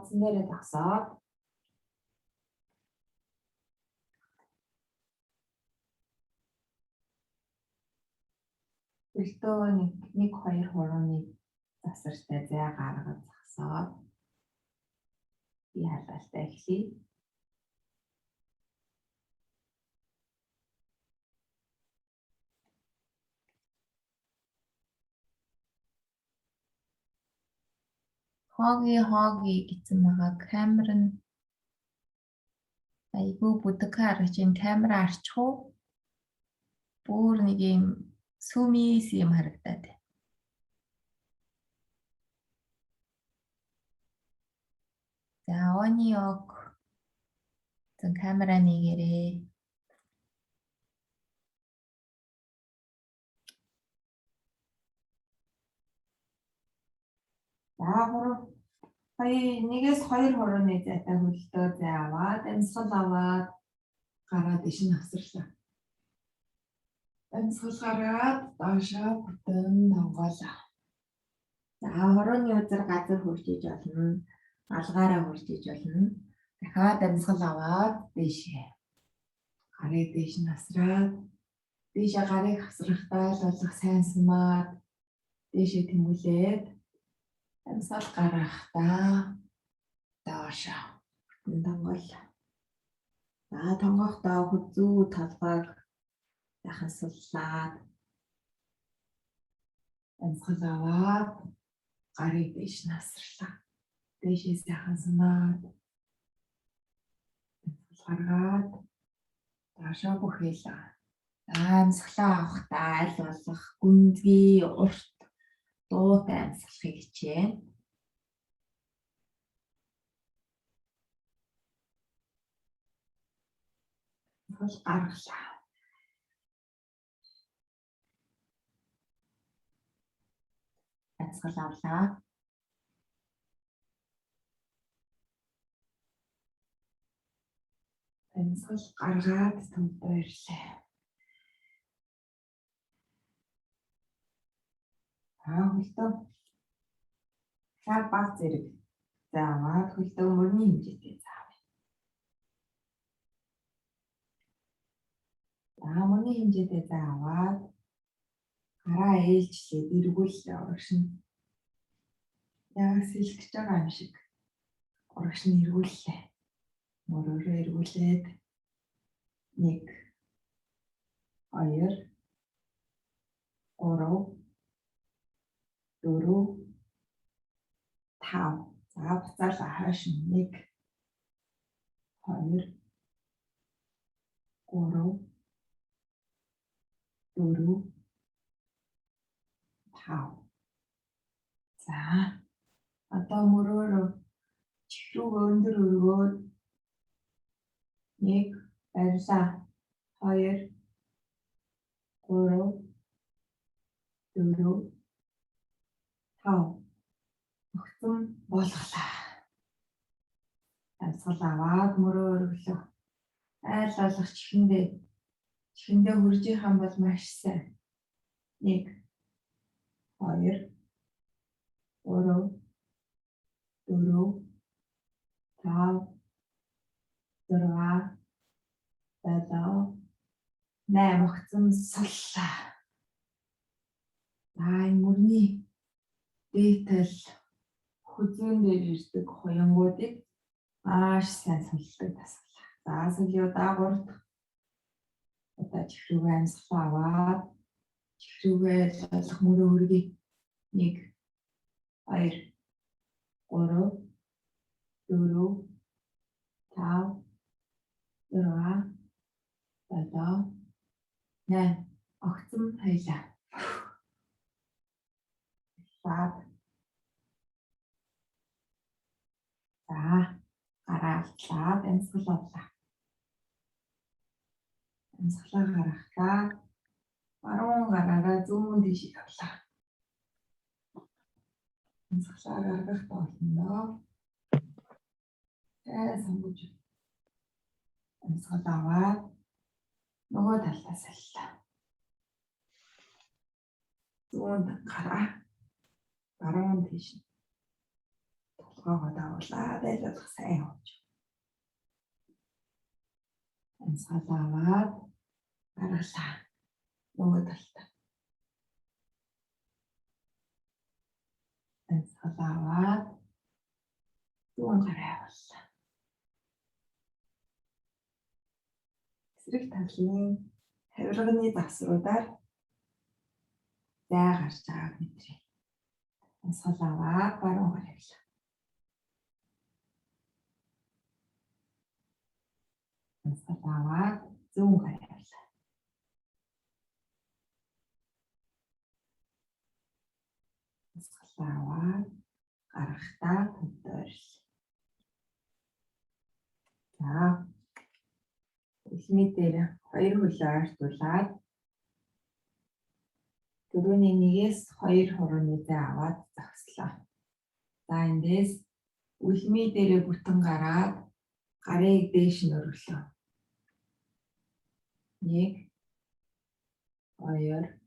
бодсон дээрээ зогсоод хөлтөө 1-2 хурууны засвартай зай гаргаж зогсоод бие халаалтаа эхлэе. Хооги гэсэн байгаа камер нь айгүй бүдэг харагч энэ камера арчих уу? Бүр нэг юм сүмис юм харагдаад байна. За оны ог зэн камера нэгээрээ нэгээс 2 хурууны зайтай хөлтөө зай аваад амьсгал аваад гараад иш нь авсарлаа. Амьсгал гараад доошоо бүтэн донгоолоо. За хурууны үзэр газар хуржиж болно. Алгаараа хуржиж болно. Дахиад амьсгал аваад дээшээ. Гарыг дээш нь авсраад дээшээ гарыг авсрахтаа л болох сайн сумаад дээшээ тэмүүлээд амьсгал гаргахтаа доошоо бүтэн донгоолоо. За тонгохдоо хүзүү толгойг дахасуулаад амьсгал аваад гарыг дээш нь авсрлаа. Дээшээ сайхан сумаад амьсгал гаргаад доошоо бүхээлээ. Амьсгалаа авахдаа аль болох гүнзгий урт дуутай амьсгалахыг хичээнэ. Гаргалаа. Амьсгал авлаа. Амьсгал гаргаад төвдөө ирлээ. Хөлтөө шал баг зэрэг зааваад хөлтөө мөрний хэмжээтэй заавь. Мөрний хэмжээтэй зааваад гараа ээлжлээд эргүүлээ урагш нь. Яг сэлгэж байгаа юм шиг урагш нь эргүүллээ. Мөрөөрөө эргүүлээд 1 2 3 4 5. За буцаалаа хойш 1 2 3 4 5. За одоо мөрөөрөө чихрүүгээ өндөр өргөөд 1 барилаа 2 3 4 5 өгцөн болголаа. Амьсгал аваад мөрөө өргөлөө. Айл болох чихэндээ хуржих юм бол маш сайн. 1 2 3 4 5 6 7 8 өгцөн суллаа. Энэ мөрний дээтэл хүзүүн дээр ирдэг хуянгуудыг маш сайн сулдаг тасгалаа. За сүүлийн даагуурд одоо чихрүүгээ амьсгалаа аваад чихрүүгээ болох мөрөө өргөе. 1 2 3 4 5 6 7 8 огцом хоёлаа. За гараалтлаад амьсгал авлаа. Амьсгалаа гаргахлаа. Баруун гараараа зүүн тийш явлаа. Амьсгалаа гаргах болно. Сонгож амьсгал аваад нөгөө талдаа саллаа. Зүүн гараа. Баруун тийш толгойгоо дагуулаад айлуулах сайн явж. Амьсгал аваад гаргалаа. Нөгөө талтай. Амьсгал аваад зүүн гараа явууллаа. Эсрэг талын хавирганы завсруудаар зай гарч байгааг мэдрээ. Амьсгал аваад баруун гараа явууллаа. Амьсгал аваад зүүн гараа явууллаа. Амьсгал аваад гаргахтаа төвдөрл. За үлмий дээр хоёр хөлөө ойртуулад дөрөвний нэгээс 2 хурууны зай аваад зогслоо. За эндээс үлмий дээрээ бүтэн гараад гарыг дээш нь өргөлөө. 1 2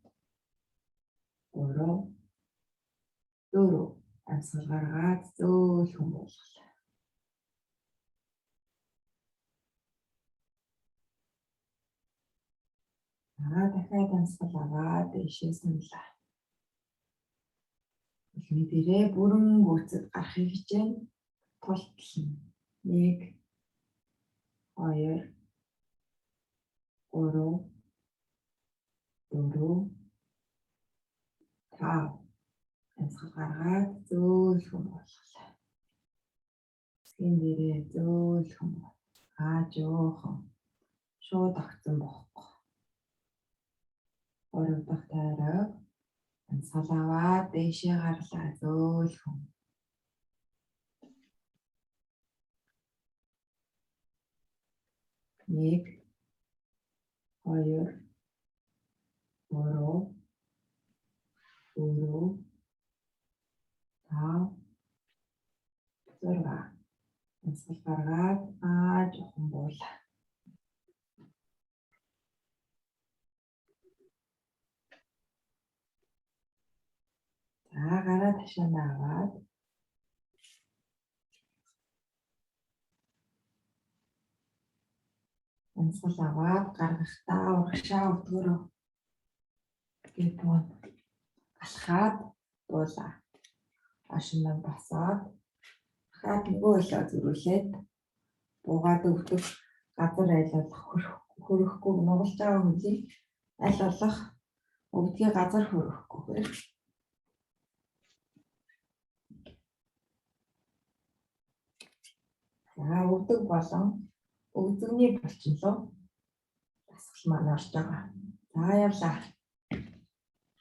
3 4 амьсгал гаргаад зөөлхөн болгоё. Дахиад амьсгал аваад дэшээ сунлаа. Үлмий дээрээ бүрэн гүйцэд гарахыг хичээн тултлана. 1 2 3 4 5 амьсгал гаргаад зөөлхөн болгоё. Скин дээрээ зөөлхөн жоохоо шууд огцон бохгүй. 3 дахь тайраа амьсгал аваад дэшээ гарлаа зөөлхөн. 1 2 3 4 5 6 амьсгал гаргаад жоохон буулаа. За гараа ташаана аваад амьсгал аваад гаргахтаа урагшаа өдгөрөө гэдгээр алхаад буулаа. Ашинаа басаад дахиад нөгөө хөлөө зүрүүлээд буугаад өвдөх газар айлуулах хөрөхгүй нугалж байгаа хөлийг аль болох өвдгийн газар хөрөхгүйгээр за өвдөг болон өвдөгний булчин руу дасгал маань орж байгаа. За явлаа.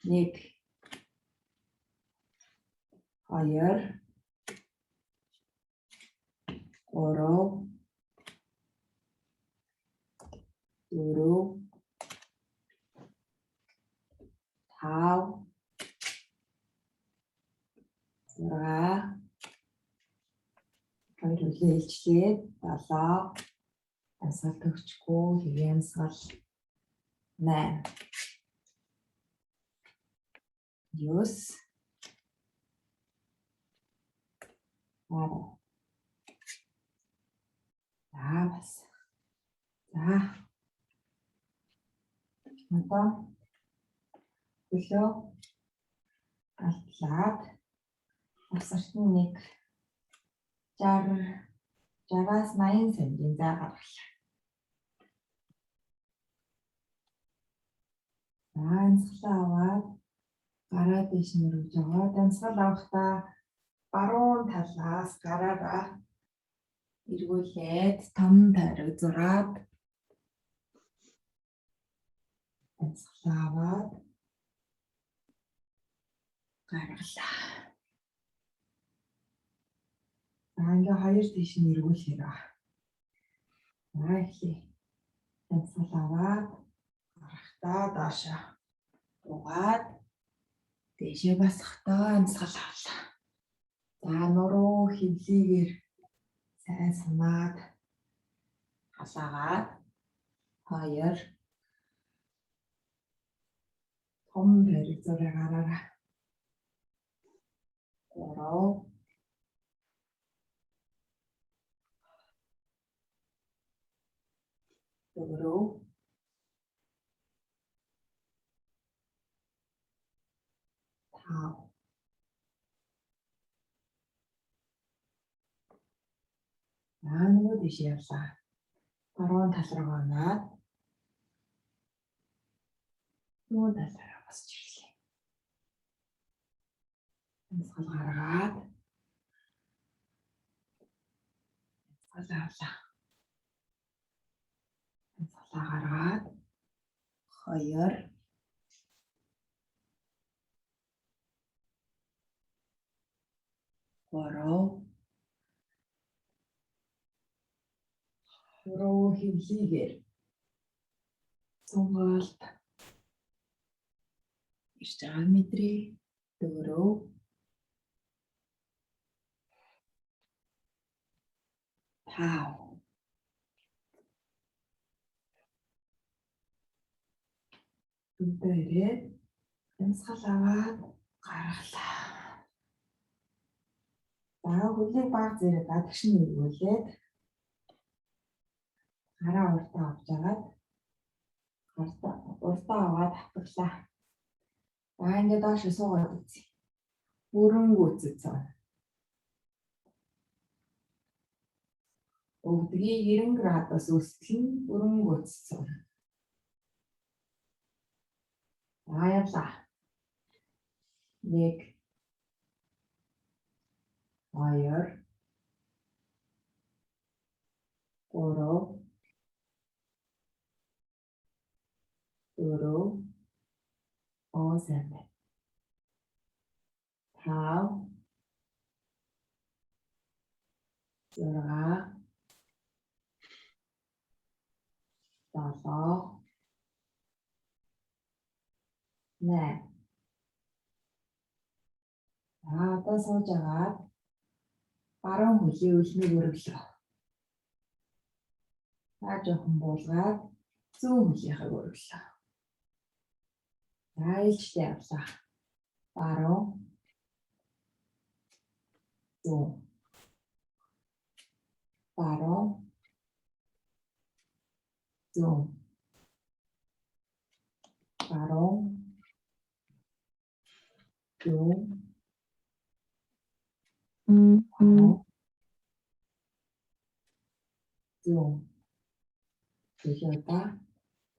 1 2 3 4 5 6 хоёр үлээ илчлээд 7 амьсгал төгчгүй хэвээ амьсгал 8 9 бас. За. Одоо хөлөө алтлаад усарт нэг 60-аас 80 см зай гаргалаа. За амьсгалаа аваад гараа дэш нь өргөж байгаа. Амьсгал авахдаа баруун талаас гараараа эргүүлээд том тайраг зураад амьсгалаа аваад гаргалаа. За ингээ хоёр дэш нь эргүүлэхээр байна. За эхлэе. Амьсгал аваад гарахтаа доошоо угаад дэшээ басахдаа амьсгал авлаа. За нуруу хөвлийгээр сайн санаад халаагаад 2 том тайраг зураг гараараа 3 4, 5. Нөгөө дэш явлаа. Баруун тал руу оноод нөгөө талаараа босч ирлээ. Амьсгал гаргаад амьсгал авлаа. Амьсгалаа гаргаад 2 3 хөвлийгээр цонголт ирж байгаа мэдрээ. 4 5 Бүгдээрээ амьсгал аваад гаргалаа. За хөлийг баг зэрэг гадагш нь эргүүлээд гараа уртаа авч агаад уртаа аваад хатглаа. За ингээд доош суугаад үзье. Бүрэн цаа. Өвдгийг 90 градус өсгөн бүрэн цаа. Аяла. 1 2 3 4 5 6 7 8. Одоо сууж агаад баруун хөлийг үлмийг өргөлөө. Жоохон буулгаад зүүн хөлийнхээ өргөлөө. Айлчтай явлаа. Баруун зүүн. Баруун зүүн. Баруун зүүн. Зүүн. Төлөөдөө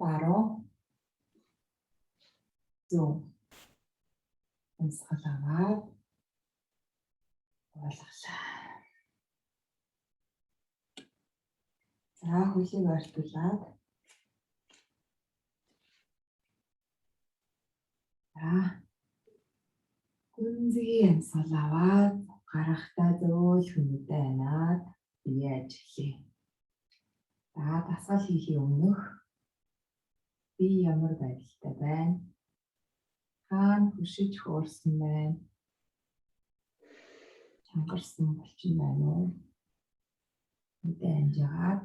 баруун зүүн. Амьсгал аваад болгоолаа. За хөлийг ортуулаад гүнзгий амьсгал аваад гарахтаа зөөл хүнэтэй анаад бие ажиллая. За дасгал хийхээ өмнөх би ямар байдалтай байна? Хаана хөшиж хуурсан байна? Чангарсан болчин байна уу? Үдэ амжаад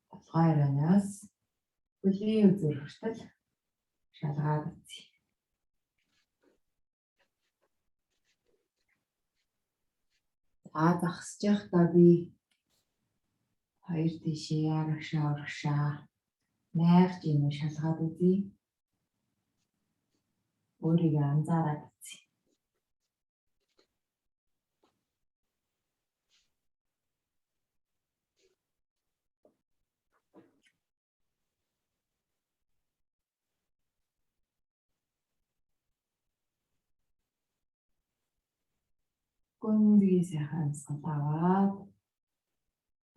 толгой араас хөлийн үзүүр хүртэл шалгаад үзье. За загсаж явахдаа би 2 тишээ арагшаа найрч юм шалгаад үзье. Өөрийгөө анзаараад үзье. Гүнзгий сайхан амьсгал аваад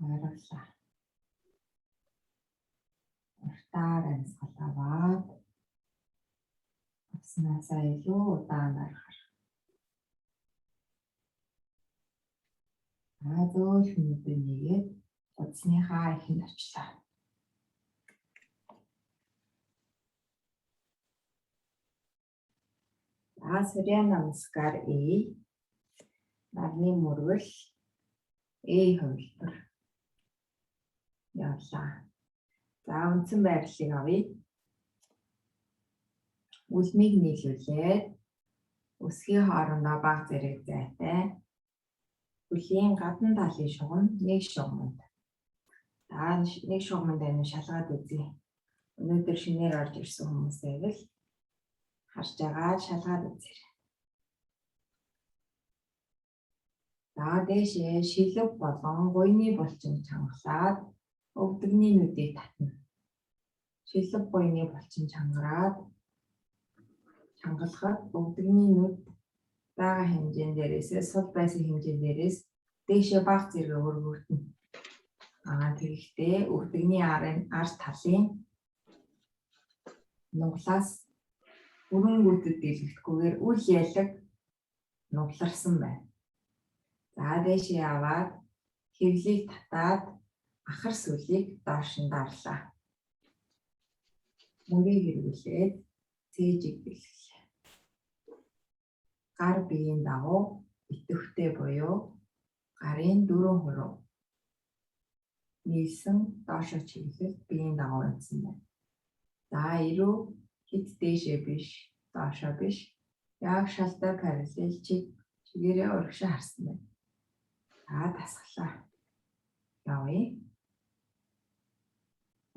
ойрлоо. Уртаар амьсгал аваад авснаасаа илүү удаан аргах. Зөөл хүнэтэй нэгээд утасныхаа ихэнд очлоо. Суря намскар нарны мөргөл хувилбар явлаа. За үндсэн байрлалыг авъя. Үлмийг нийлүүлээд өсгийн хоорондоо бага зэрэг зайтай. Хөлийн гадна талын шугам 1 шугамд Нэг шугамд байна шалгаад үзье. Өнөөдөр шинээр орж ирсэн хүмүүсээ л харж байгаа шалгаад үзье. За дээшээ шилэг болон гуйны булчин чангалаад өвдөгний нүдийг татна. Шилэг гуйны булчин чангараад чангалахад өвдөгний нүд бага хэмжээнд дээрээс сул байсан хэмжээнд дээрээс дээшээ бага зэрэг өргөгдөнө. Тэгэхдээ өвдөгний ар талын нуглаас өрөнгөдөд дэлгэхдэггүйгээр үл ялаг нугларсан байна. За дээшээ аваад хэвлийг татаад ахар сүлийг доош нь дарлаа. Мөрийг эргүүлээд цээжийг бэлгэлээ. Гар биеийн дагуу идэвхтэй буюу гарын 4 хурав нийлсэн доошоо чиглэл биеийн дагуу унтсан байна. За ирүү хит дээшээ биш, доошоо биш. Яг шалтай параллел чигээрээ урагшаа харсан байна. Дасглаа. Явъя.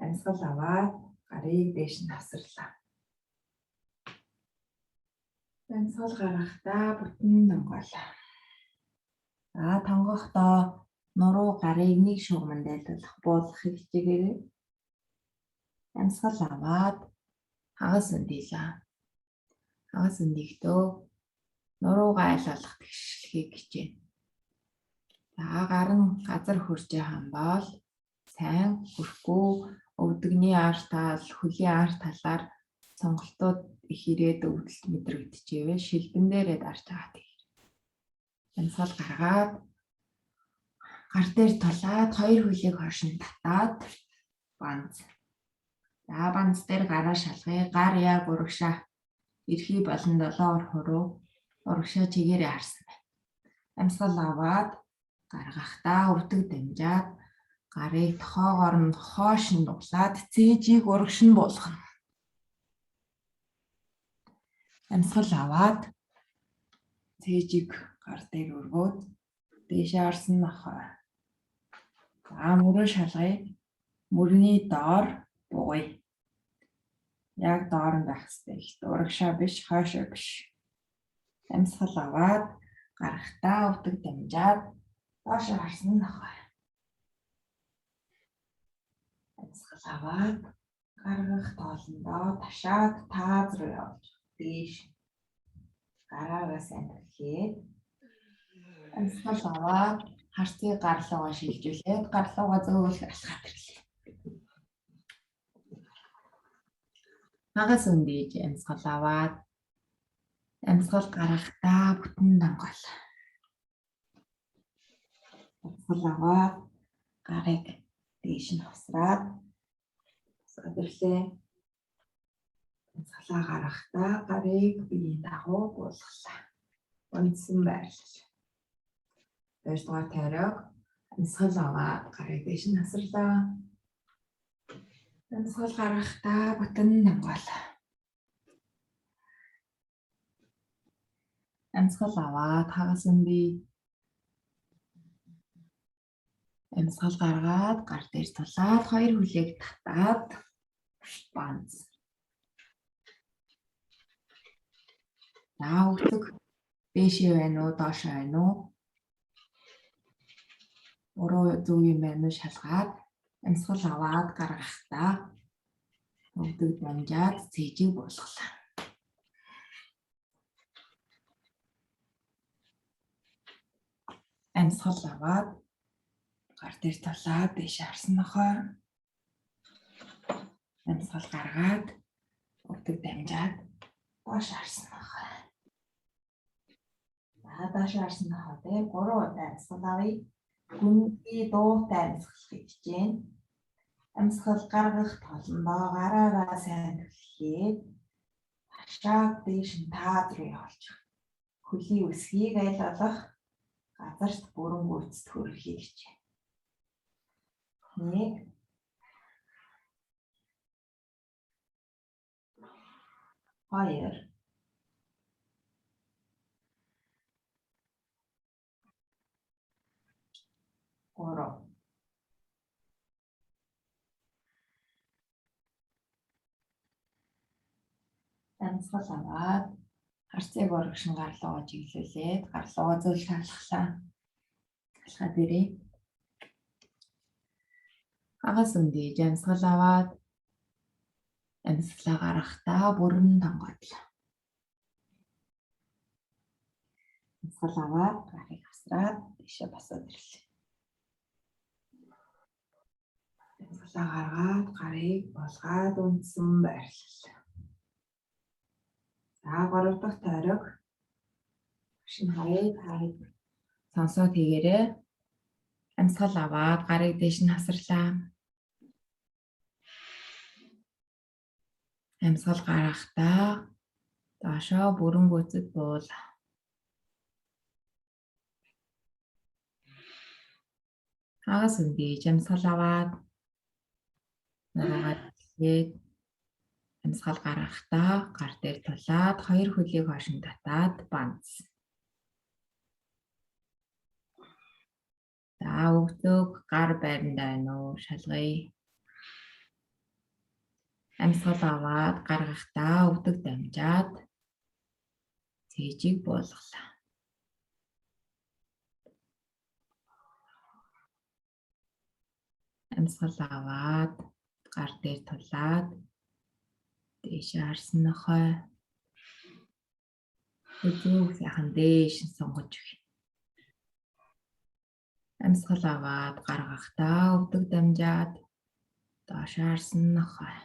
Амьсгал аваад гарыг дээш нь тасарлаа. Амьсгал гаргахдаа бүтэн донгоолаа. Тонгохдоо нуруу гарыг нэг шугамд айлуулах буулгахыг хичээгээрэй. Амьсгал аваад хагас өндийлээ. Хагас өндийгдөө нуруугаа айлуулах тэгшлэхийг хичээнэ. Гар нь газар хурж байгаа бол сайн хүрхгүй өвдөгний ар тал, хөлийн ар талаар сонголтууд их ирээд өвдөлт мэдрэгдэжээвэл шилбэн дээрээ дарж байгаа тийм. Амьсгал гаргаад гар дээр тулаад хоёр хөлийг хойш нь татаад банз. За банз дээр гараа шалгая. Гар яг урагшаа эрхий болон 7 хурав урагшаа чигээрээ харсан байна. Амьсгал аваад гаргахдаа өвдөг дамжаад гарыг тохоогоор нь хоош нь дуглаад цээжийг урагш нь буулгана. Амьсгал аваад цээжийг гар дээр өргөөд дээшээ харсан нохой. За мөрөө шалгая. Мөрний доор бугая. Яг доор нь байх хэрэгтэй. Урагшаа биш, хойшоо биш. Амьсгал аваад гаргахдаа өвдөг дамжаад доошоо харсан нохой. Амьсгал аваад гаргах тоолондоо ташаад тааз руу явж дээш гараагаа сайн түлхээд амьсгал аваад харцыг гарлуугаа шилжүүлээд гарлуугаа зөөлөх алхаад ирлээ. Хагас өндийж амьсгал аваад амьсгал гаргахдаа бүтэн донгоол. Амьсгал аваад гарыг дээш нь хосраад өдөрлөө. Амьсгалаа гаргахдаа гарыг биеийн дагуу буулгалаа. Унтсан байрлал. 2 дугаар тойрог амьсгал аваад гарыг дээш нь хасарлаа. Амьсгал гаргахдаа бүтэн донгоол. Амьсгал аваад хагас өндий. Амьсгал гаргаад гар дээр тулаад хоёр хөлийг татаад банз. Өвдөг дээшээ байна уу, доошоо байна уу? Уруу зөв юм байна уу шалгаад амьсгал аваад гаргахдаа өвдөг дамжаад цээжийг буулгалаа. Амьсгал аваад гар дээр тулаад дээш харсан нохой. Амьсгал гаргаад өвдөг дамжаад доош харсан нохой. Доош харсан нохой дээр 3 удаа амьсгал авъя. Гүнгийн дуутай амьсгалахыг хичээнэ. Амьсгал гаргах тоолондоо гараараа сайн түлхээд ташаад дээш нь тааз руу явуулж хөлийн өсгийг айлуулах газарт бүрэн гүйцэд хүрэхийг хичээнэ. 1 2 3 Амьсгал аваад харцыг оргишин гарлуугаа чиглүүлээд гарлуугаа зөв таалахлаа. Алхаа дээрээ. Агаас өндийж амьсгал аваад амьсгалаа гаргахтаа бүрэн тонгоодлоо. Амьсгал аваад гарыг хасраад тийшээ босоод ирлээ. Амьсгалаа гаргаад гарыг болгоод үндсэн байрлалаа. За 3 дахь тойрог шинэ харыг сонсоод хийгээрэй. Амьсгал аваад гарыг дээш нь хасарлаа. Амьсгал гаргахтаа доошоо бүрэн гүйцэд буул. Агаас өндийж амьсгал аваад нуруугаад тэгээд амьсгал гаргахтаа гар дээр тулаад хоёр хөлийг хойшин татаад банц. За өгдөг гар байранд байна уу? Шалгая. Амьсгал аваад гаргахтаа өгдөг дамжаад цээжийг буулгалаа. Амьсгал аваад гар дээр тулаад дээшээ харсан нохой өдөө сайхан дээш сонгож өгье. Амьсгал аваад гаргахтаа өгдөг дамжаад доош харсан нохой.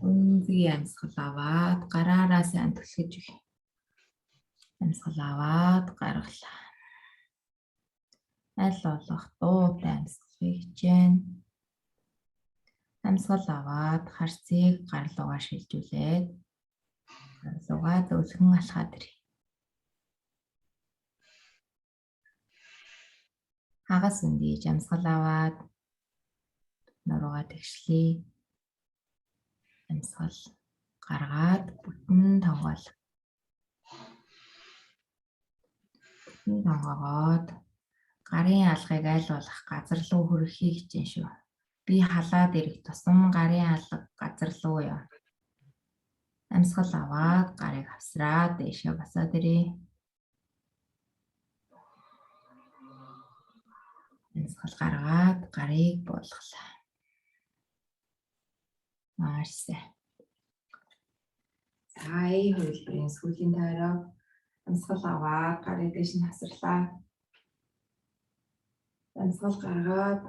Үнэгүй амьсгал аваад гараараа сайн түлхэж өгье. Амьсгал аваад гаргалаа. Аль болох дуутай амьсгалыг хичээнэ. Амьсгал аваад харцыг гарлуугаа шилжүүлээд гарлуугаа зөвлгөн алхаад ирье. Агаас өндийж амьсгал аваад нуруугаа тэгшлээ. Амьсгал гаргаад бүтэн тонгоол. Бүтэн тонгоогоод гарын алгыг аль болох газар руу хөрөхийг хичээн шүү. Би халаад ирэх тусам гарын алга газар руу яв. Амьсгал аваад гарыг авсраад дээшээ босоод ирье. Амьсгал гаргаад гарыг буулгалаа. Маш сайн. За хөвлөрийн сүүлийн тойрог амьсгал аваад гарыг дээш нь хасарлаа. Амьсгал гаргаад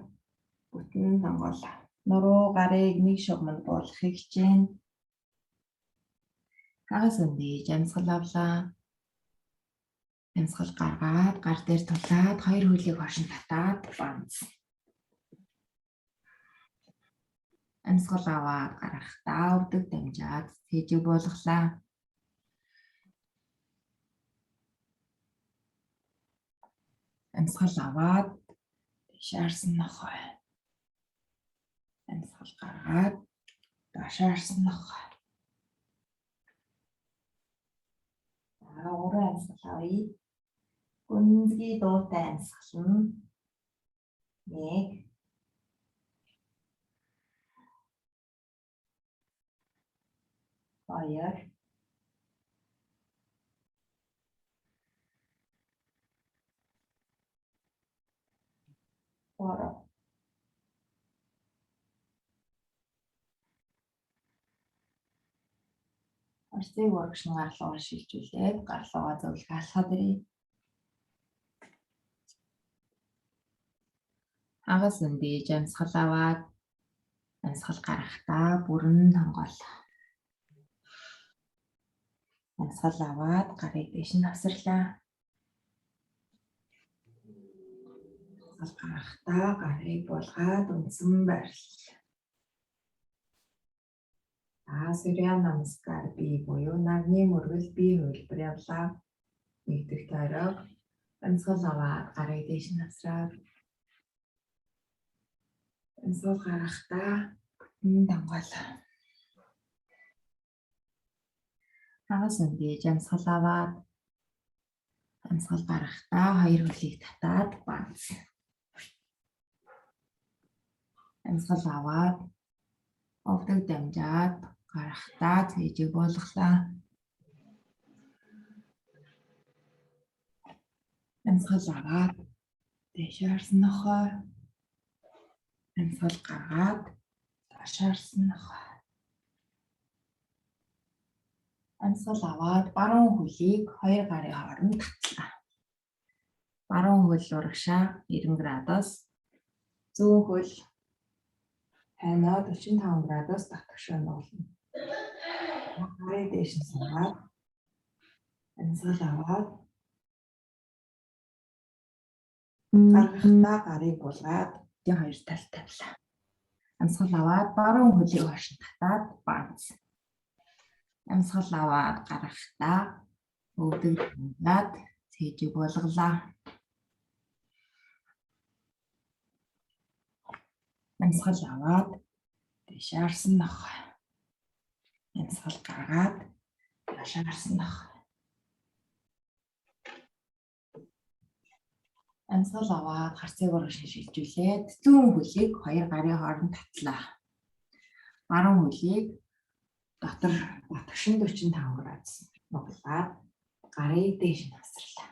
бүтэн тонгоолоо. Нуруу гарыг нэг шугамд буулгахыг хичээнэ. Агаас өндийж амьсгал авлаа. Амьсгал гаргаад гар дээр тулаад хоёр хөлийг хойшин татаад банц. Амьсгал аваад гаргахтаа өгдөг дамжаад цээжийг буулгалаа. Амьсгал аваад шаарсан нохой. Амьсгал гаргаад дашаарсан нохой. За уран амьсгал авъя. Гүнзгий дуутай амьсгал нь 1 2 3 Харцыг урагшин гарлуугаар шилжүүлээд гарлуугаа зөвлөх алхаад ирье. Агаас өндийж амьсгал аваад амьсгал гаргахтаа бүрэн тонгоолоо. Амьсгал аваад гарыг дээш нь хасарлаа. Амьсгал гаргахтаа гарыг буулгаад үндсэн байрлалаа. Сурьяа намскар би буюу нагны мөргөл бие хөлбөр явлаа. 1 дахь тойрог амьсгал аваад гарыг дээш нь хасраад амьсгал гаргахтаа бүтэн тонгоолоо. Агаас өндийж амьсгал аваад амьсгал гаргахтаа хоёр хөлийг татаад банц. Амьсгал аваад Овдог дамжаад гарахдаа цээжийг буулгалаа. Амьсгал аваад дээш харсан нохой. Амьсгал гаргаад доош харсан нохой. Амьсгал аваад баруун хөлийг хоёр гарын хооронд татлаа. Баруун хөл урагшаа 90 градус. Зүүн хөл хойноо 45 градус татгшаа нуулна. Гарын дээш нь суугаад амьсгал аваад гаргахдаа гарыг булгаад хоёр талд тавилаа. Амьсгал аваад баруун хөлийг хойш татаад банц. Амьсгал аваад гаргахдаа өвдөг дамжаад цээжийг буулгалаа. Амьсгал аваад дээш харсан нохой. Амьсгал гаргаад доош харсан нохой. Амьсгал аваад харцыг урагш шилжүүлээд зүүн хөлийг хоёр гарын хооронд татлаа. Баруун хөлийг дотор батгшин 45 градус нуглаад гарыг дээш нь хасарлаа.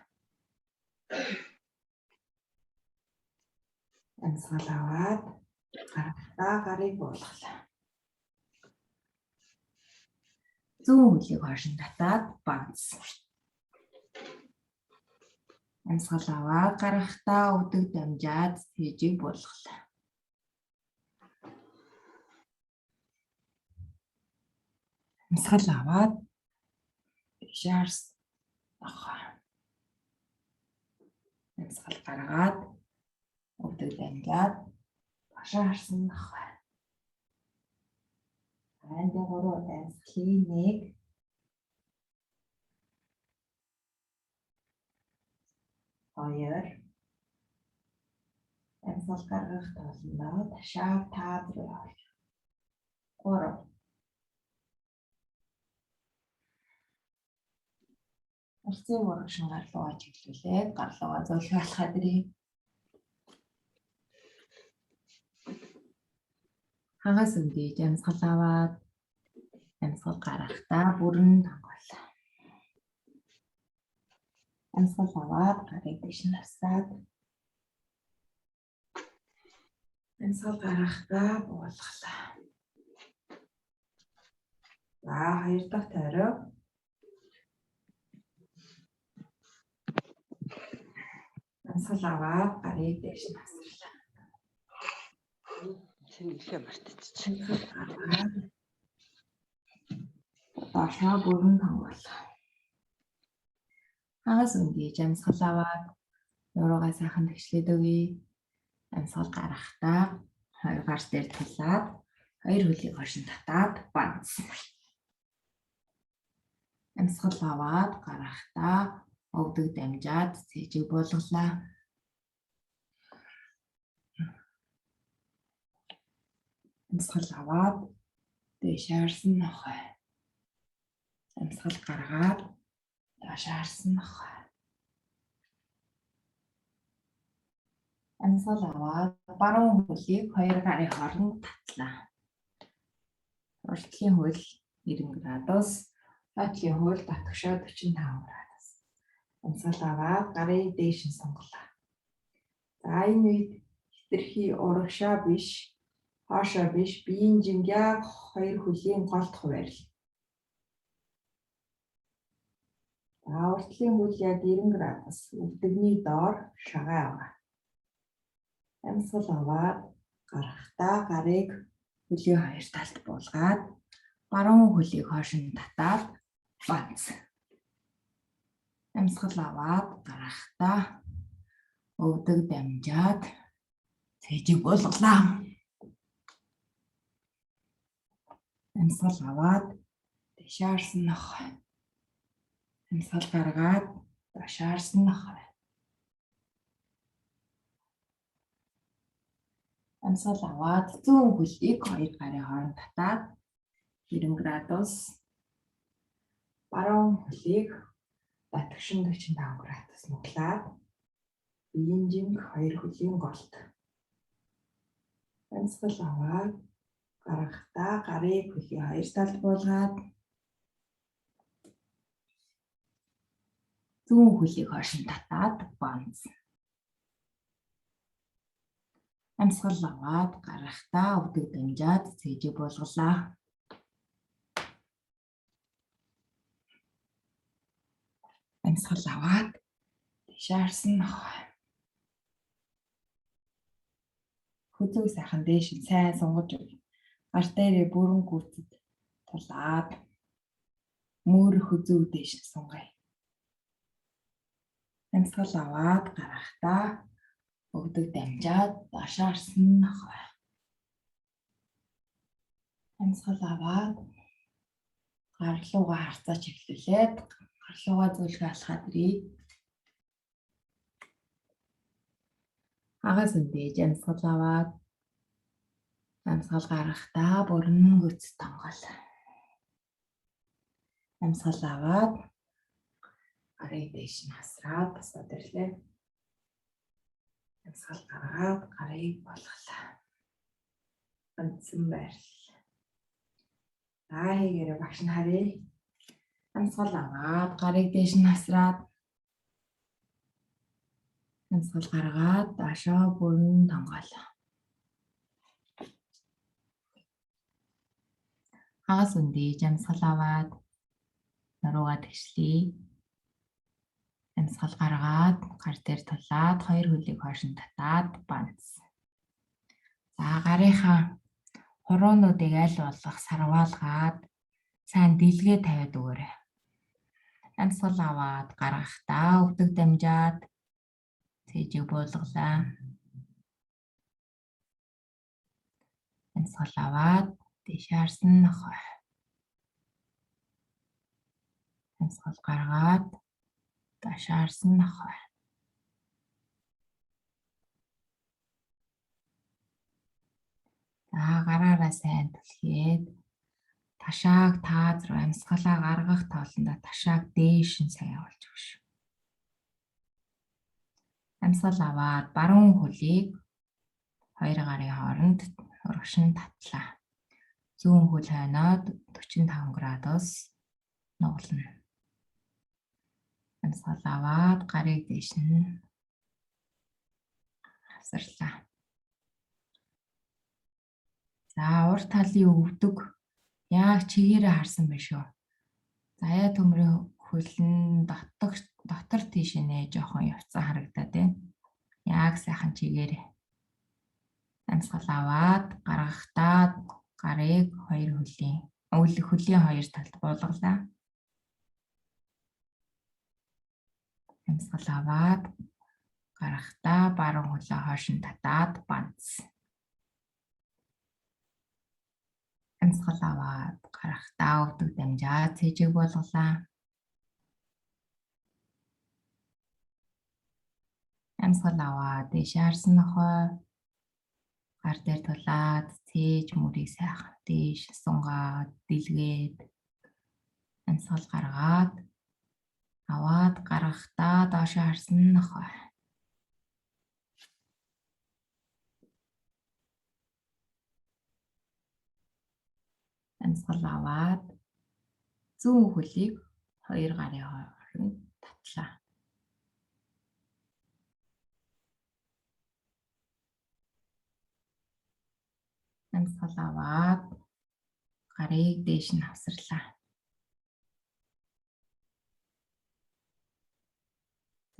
Амьсгал аваад гаргахдаа гарыг буулгалаа. Зүүн хөлийг хойш нь татаад банц. Амьсгал аваад гаргахдаа өвдөг дамжаад цээжийг буулгалаа. Амьсгал аваад шаарс нохой. Амьсгал гаргаад өвдөг дамжаад башаа харсан нохой. Андаа гурав амьсгалыг хоёр амьсгал гаргах тулдаа ташаа таад руу явж. 3 Арцын урагшин гарлуугаа чиглүүлээд гарлуугаа зөөлхөрлөхөд ирээ. Хагас үндийж амьсгал аваад амьсгал гаргахдаа бүрэн тангууллаа. Амьсгал аваад гарыг дэш нь хасаад амьсгал гаргахдаа буулгалаа. За хоёр дахь тойрог амьсгал аваад гарыг дэш нь хасарлаа. Сэнгэлхэ мартчихсан. Башаа бүрэн тангууллаа. Хагас үндийж амьсгал аваад нуруугаа сайхан тэгшлээд өгье. Амьсгал гаргахдаа хоёр гарс дээр тулаад хоёр хөлийг хойш нь татаад банц. Амьсгал аваад гаргахдаа өвдөг дамжаад цээжийг буулгалаа. Амьсгал аваад дээш харсан нохой. Амьсгал гаргаад доош харсан нохой. Амьсгал аваад баруун хөлийг хоёр гарын хооронд татлаа. Уртлын хөл 90 градус, хойтлын хөл татгшаа 45 градус. Амьсгал аваад гарыг дээш нь сунгалаа. За энэ үед хэтэрхий урагшаа биш, хаашаа биш, биеийн жингээ хоёр хөлийн голд хуваарил. Уртлын хөл яг 90 градус, өвдөгний доор шагаа аваа. Амьсгал аваад гаргахдаа гарыг хөлийн хоёр талд буулгаад баруун хөлийг хойш нь татаад банц. Амьсгал аваад гаргахдаа өвдөг дамжаад цээжийг буулгалаа. Амьсгал аваад дэш харсан нохой. Амьсгал гаргаад доош харсан нохой. Амьсгал аваад зүүн хөлийг хоёр гарын хооронд татаад 90 градус. Баруун хөлийг батгшин 45 градус нуглаад биеийн жинг хоёр хөлийн голд. Амьсгал аваад гаргахдаа гарыг хөлийн хоёр талд буулгаад зүүн хөлийг хойш нь татаад бонц. Амьсгал аваад гаргахдаа өвдөг дамжаад цээжийг буулгалаа. Амьсгал аваад тийш харсан нохой. Хөдөө сайхан дээш нь сайн сунгаж гар дээрээ бүрэн гүртэд тулаад мөр хөзөө дээш сунгая. Амьсгал аваад гаргахдаа өвдөг дамжаад башаарсан нохой. Амьсгал аваад гарлуугаа харцаач эхлүүлээд гарлуугаа зөвлөгөө алхаад ирээ. Агаас үндэж амьсгал аваад амьсгал гаргахдаа бүрэн гүц тонгол. Амьсгал аваад гарыг дээш нь хасраад босоод ирлээ. Амьсгал гаргаад гарыг болголаа. Онцсон байрлал. Хийгээрээ багш нь харъя. Амьсгал аваад гарыг дээш нь хасраад амьсгал гаргаад доошоо бүрэн тонгол. Агаас үндэж амьсгал аваад нуруугаа тэгшлээ. Амьсгал гаргаад гар дээр тулаад хоёр хөлийг хойш нь татаад бонц. За гарынхаа хуруунуудыг аль болох сарваалгаад сайн дэлгээ тавиад өгөөрэй. Амьсгал аваад гаргахдаа өвдөг дамжаад цээжийг буулгалаа. Амьсгал аваад дээш харсан нохой. Амьсгал гаргаад доош харсан нохой. За гараараа сайн түлхээд ташааг тааз руу амьсгалаа гаргах тоолондоо ташааг дээш нь сайн явуулж өгш. Амьсгал аваад баруун хөлийг хоёр гарын хооронд урагшин татлаа. Зүүн хөл хойноод 45 градус нугална. Амьсгал аваад гарыг дээш нь хавсарлаа. За урт талын өвдөг яг чигээрээ харсан байх шүү. Заяа төмрийн хөл нь дотор тийш нэ жоохон явцсан харагдаад байна. Яг сайхан чигээрээ. Амьсгал аваад гаргахдаа гарыг хоёр хөлийн хоёр талд буулгалаа. Амьсгал аваад гаргахдаа баруун хөлөө хойш нь татаад бонц. Амьсгал аваад гаргахдаа өвдөг дамжаад цээжийг буулгалаа. Амьсгал аваад дээш харсан нохой. Гар дээр тулаад цээж мөрийг сайхан дээш сунгаад дэлгээд амьсгал гаргаад аваад гаргахдаа доош харсан нохой. Амьсгал аваад зүүн хөлийг хоёр гарын хооронд татлаа. Амьсгал аваад гарыг дээш нь хавсарлаа.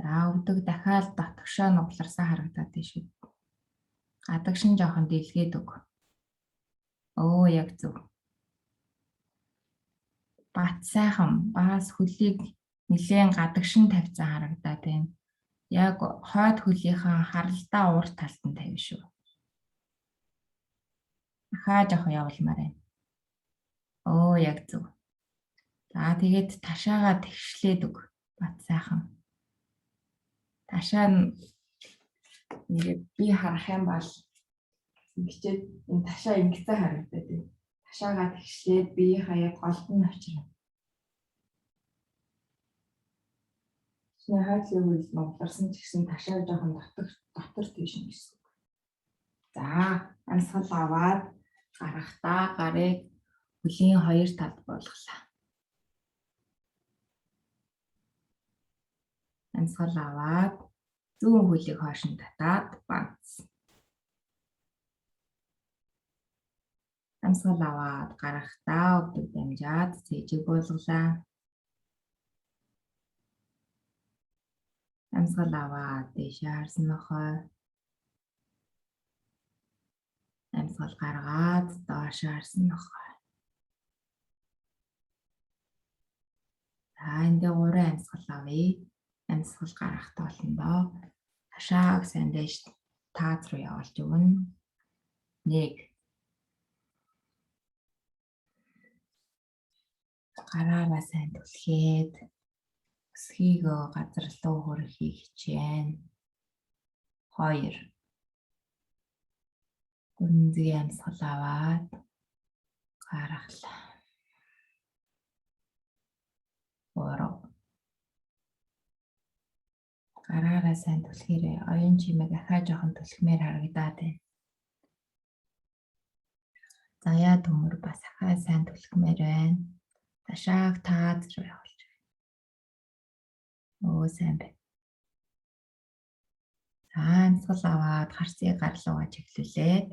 За өвдөг дахиад дотгошоо нугларсан харагдаад байна шүү. Гадагш нь жоохон дэлгээд өг. Яг зөв. Бат сайхан бас хөлийг нэлээд гадагшин тавьсан харагдаад байна. Яг хойд хөлийнхаа харалдаа урт талд нь тавина шүү. Ахаа жоохон явуулмаар байна. Яг зөв. За тэгээд ташаагаа тэгшлээд өг. Бат сайхан. Ташаа ингээд би харах юм бол ингэчээд энэ ташаа ингэсэн харагдаад байна. Ташаагаа тэгшлээд биеийнхаа яг голд нь авчирна. Хайдлын хөл нугларсан ч гэсэн ташаа жоохон дотор тийш нь гэсэн. За амьсгал аваад гарахдаа гарыг хөлийн хоёр талд болголаа. Амьсгал аваад зүүн хөлийг хойш нь татаад банц. Амьсгал аваад гарахдаа өвдөг дамжаад цээжийг буулгалаа. Амьсгал аваад дэшээ харсан нохой. Амьсгал гаргаад доош харсан нохой. Энд 3 амьсгал авъя. Амьсгал гарах тоолондоо хашааг сайн дэж таац руу явуулж өгнө. 1 гараараа сайн түлхээд өсгийгөө газар руу хүрэхийг хичээнэ. 2 гүнзгий амьсгал аваад гаргалаа. 3 гараараа сайн түлхээрээ оюун чимээг ахаа жоохон түлхмээр харагдаад байна. Заяа төмөр бас ахаа сайн түлхмээр байна. Ташааг таад руу явуулж байна. Оо сайн байна. Амьсгал аваад харцыг гарлуугаа чиглүүлээд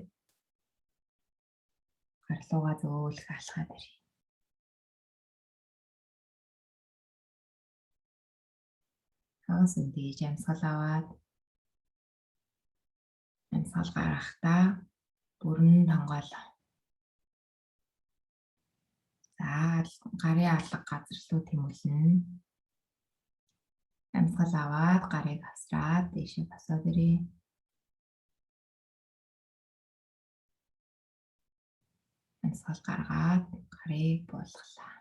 гарлуугаа зөөлөх алхаад ирье. Хагас үндийж амьсгал аваад амьсгал гаргахдаа бүрэн тонгоолоо. За гарын алга газар руу тэмүүлнэ. Амьсгал аваад гарыг хасраад дэшээ босоод ирье. Амьсгал гаргаад гарыг буулгалаа.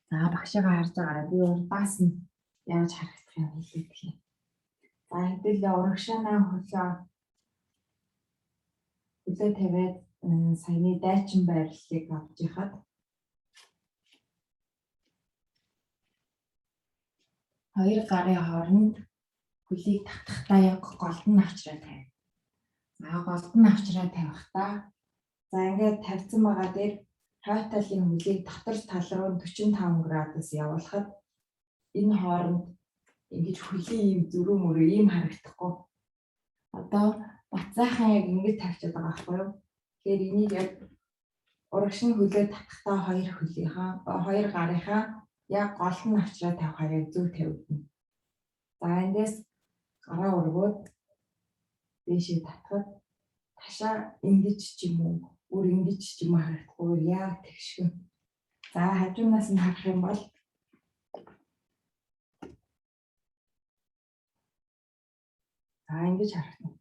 За багшигаа харж байгаарай. Би урдаас нь яаж харагдах юм хэлээд юм. За хэдэл урагшаанаа хөлөө тавиад саяны дайчин байрлалыг авч яхад хоёр гарын хооронд хөлийг татахтаа яг голдон авчраа тавина. За голдон авчраа тавихдаа за ингээд тавьсан байгаа дээр хойд талын хөлийг дотор тал руу 45 градус явуулахад энэ хооронд ингэж хөлийн ийм зүрх мөрөө ийм харагдахгүй. Одоо бацаахан яг ингэж тавьчихад байгаа байхгүй юу? Тэгэхээр энийг яг урагшин хөлөө татахтаа хоёр гарынхаа яг гол нь авчраа тавих хоёрыг зөв тавигдана. За эндээс гараа өргөөд дээшээ татхад ташаа ингэж ч юм уу бүр ингэж ч юм харагдахгүй яг тэгшгэн. За хажуунаас нь харах юм бол за ингэж харагдана.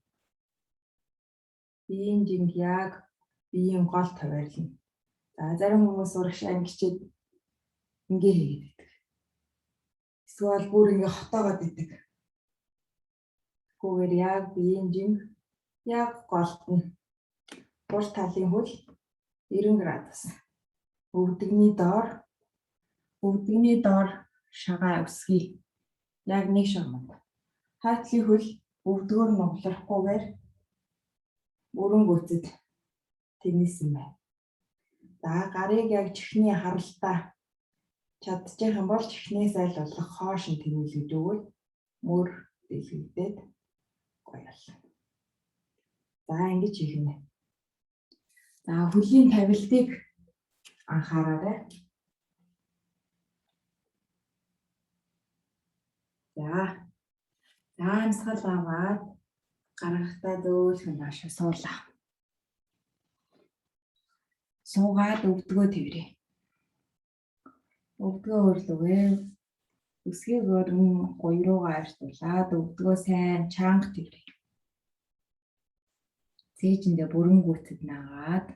Биеийн жинг яг биеийн гол тавиарлна. За зарим хүмүүс урагшаа ингэчээд ингээ хийгээд байдаг. Эсвэл бүр ингээ хотоогоод идэг. Гүүгээр яг биеийн жинг яг голдно. Гурт талын хөл 90 градус. Өвдөгний доор шагаа өсгий. Яг нэг шагнад. Хаатлын хөл өвдгөр нуглахгүйгээр бүрэн гүйцэд тэнийсэн байна. За гарыг яг чихний харалтаа чадчих юм бол чихнээс аль болох хоош нь тэмүүлгэж өгвөл мөр дэлгэгдээд гоёлно. За ингэж хийгнэ. За хөлийн тавилтыг анхаараарай. За амьсгал аваад гаргахтаа зөөлхөн наашаа суулаа. Суугаад өвдгөө тэрвэрээ. Өвдгөө өрлөгөө өсгийг өрн гуйруугаа арчуулаад өвдгөө сайн чанга тэрвэрээ. Цээжиндээ бүрэн гүйцэд наагаад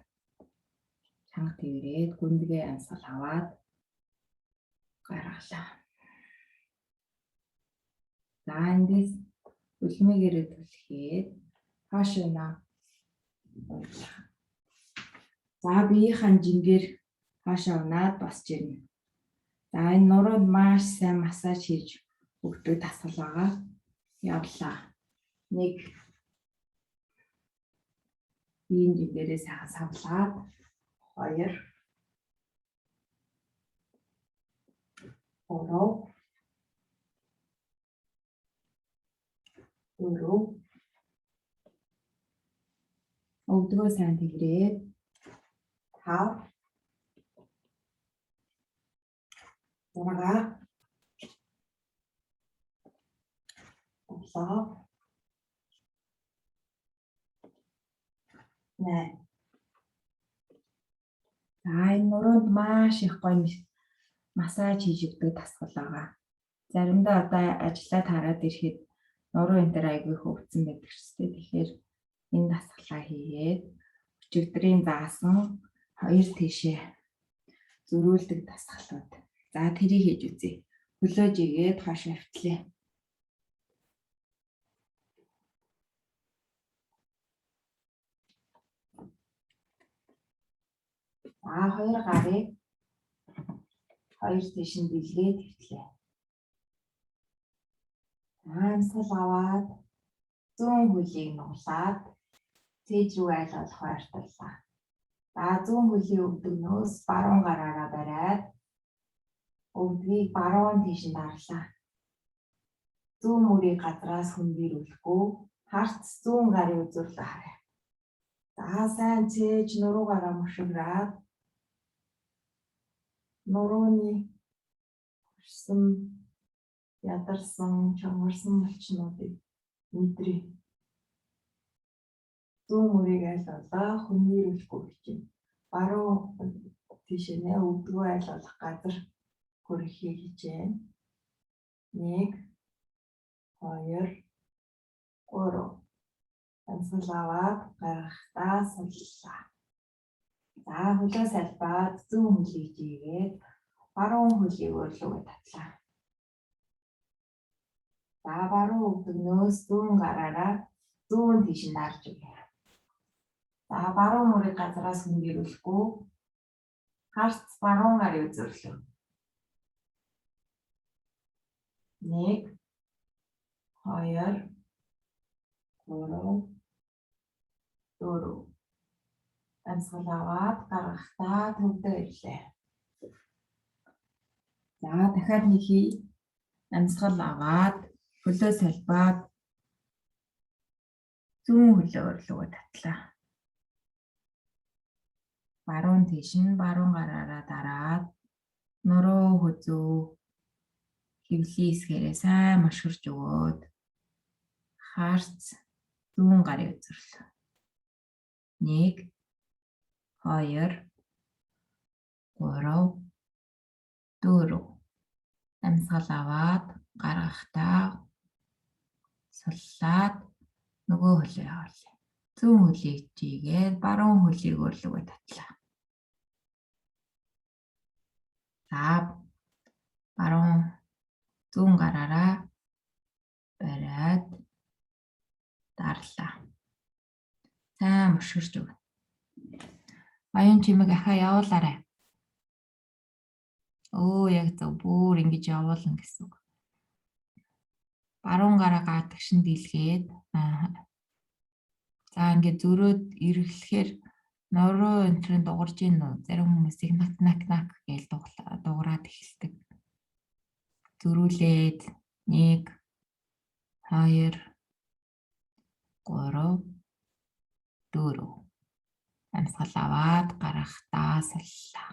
чанга тэрвэрээд гүндгээ амьсгал аваад гаргалаа. За эндээс үлмигээрээ түлхээд хаашаана. За биеийнхэн жингээр хаашаа унаад босч ирнэ. За энэ нуруунд маш сайн массаж хийж өгдөг тасгал байгаа. Явлаа. 1 Ийм жигээрээ сайхан савлаад 2 3 4 өвдгөө сайн тэгрээд 5 6 7 8. За энэ нуруунд маш их гоё массаж хийж өгдөг дасгал байгаа. Заримдаа одоо ажиллаад хараад ирэхэд нуруу энэ төр айгүй хөвцөн байдаг ч тийм. Тэгэхээр энэ дасгалаа хийгээд өчигдрийн заасан 2 тишээ зөрүүлдэг дасгалууд. За тэрийг хийж үзье. Хөлөөж игээд хойш хавтлаа. За хоёр гарыг 2 тишин дэлгээд хавтлаа. Амьсгал аваад зүүн хөлийг нуглаад цээж рүү айл болох ойртоллаа. За зүүн хөлийн өвдөгнөөс баруун гараараа бариад өвдгийг баруун тийш дарлаа. Зүүн мөрийг газраас хөндөөрүүлэхгүй харц зүүн гарын үзүүрлээ харъя. За сайн цээж нуруугаараа мушиграад нурууны хөрсөн ядарсан чамарсан малчнуудыг мэдрээ. Зүүн мөрийг айлуулаа хөндөөрүүлэхгүй хичээнэ. Баруун тийш нэ өвдгөө айлуулах газар хөрөхийг хичээнэ. 1 2 3 амьсгал аваад гаргахдаа суллаа. За хөлөө салбаад зүүн хөлийг жигээд баруун хөлийг өөрлөгөө татлаа. За баруун өвдөгнөөс зүүн гараараа зүүн тийш дарж өгье. За баруун мөрийг газраас хөндөөрүүлэхгүй харц баруун гарын үзүүрлэв. 1 2 3 4 амьсгал аваад гаргахдаа төвдөө ирлээ. За дахиад нэг хий. Амьсгал аваад хөлөө салбаад зүүн хөлөө өөрлөгөө татлаа. Баруун тийш нь баруун гараараа дараад нуруу хөзөө хөвлийн хэсгээрээ сайн мошгирч өгөөд харц зүүн гарын үзүүрлээ. 1 2 3 4 амьсгал аваад гаргахдаа суллаад нөгөө хөлөө явуулъя. Зүүн хөлийг жигээд баруун хөлийг өөрлөгөө татлаа. За баруун зүүн гараараа бариад дарлаа. Сайн мушгирч өг. Аян чимэг ахаа явуулаарай. Яг зөв бүр ингэж явуулна гэсэн үг. Баруун гараа гадагшин дийлгээд за ингээд зөрөөд эргэлэхээр нуруу энтрийн дугарж ийн үү? Зарим хүмүүс их нак гэж дуурайд эхэлдэг. Зөрүүлээд 1 2 3 4 амьсгал аваад гаргахдаа суллаа.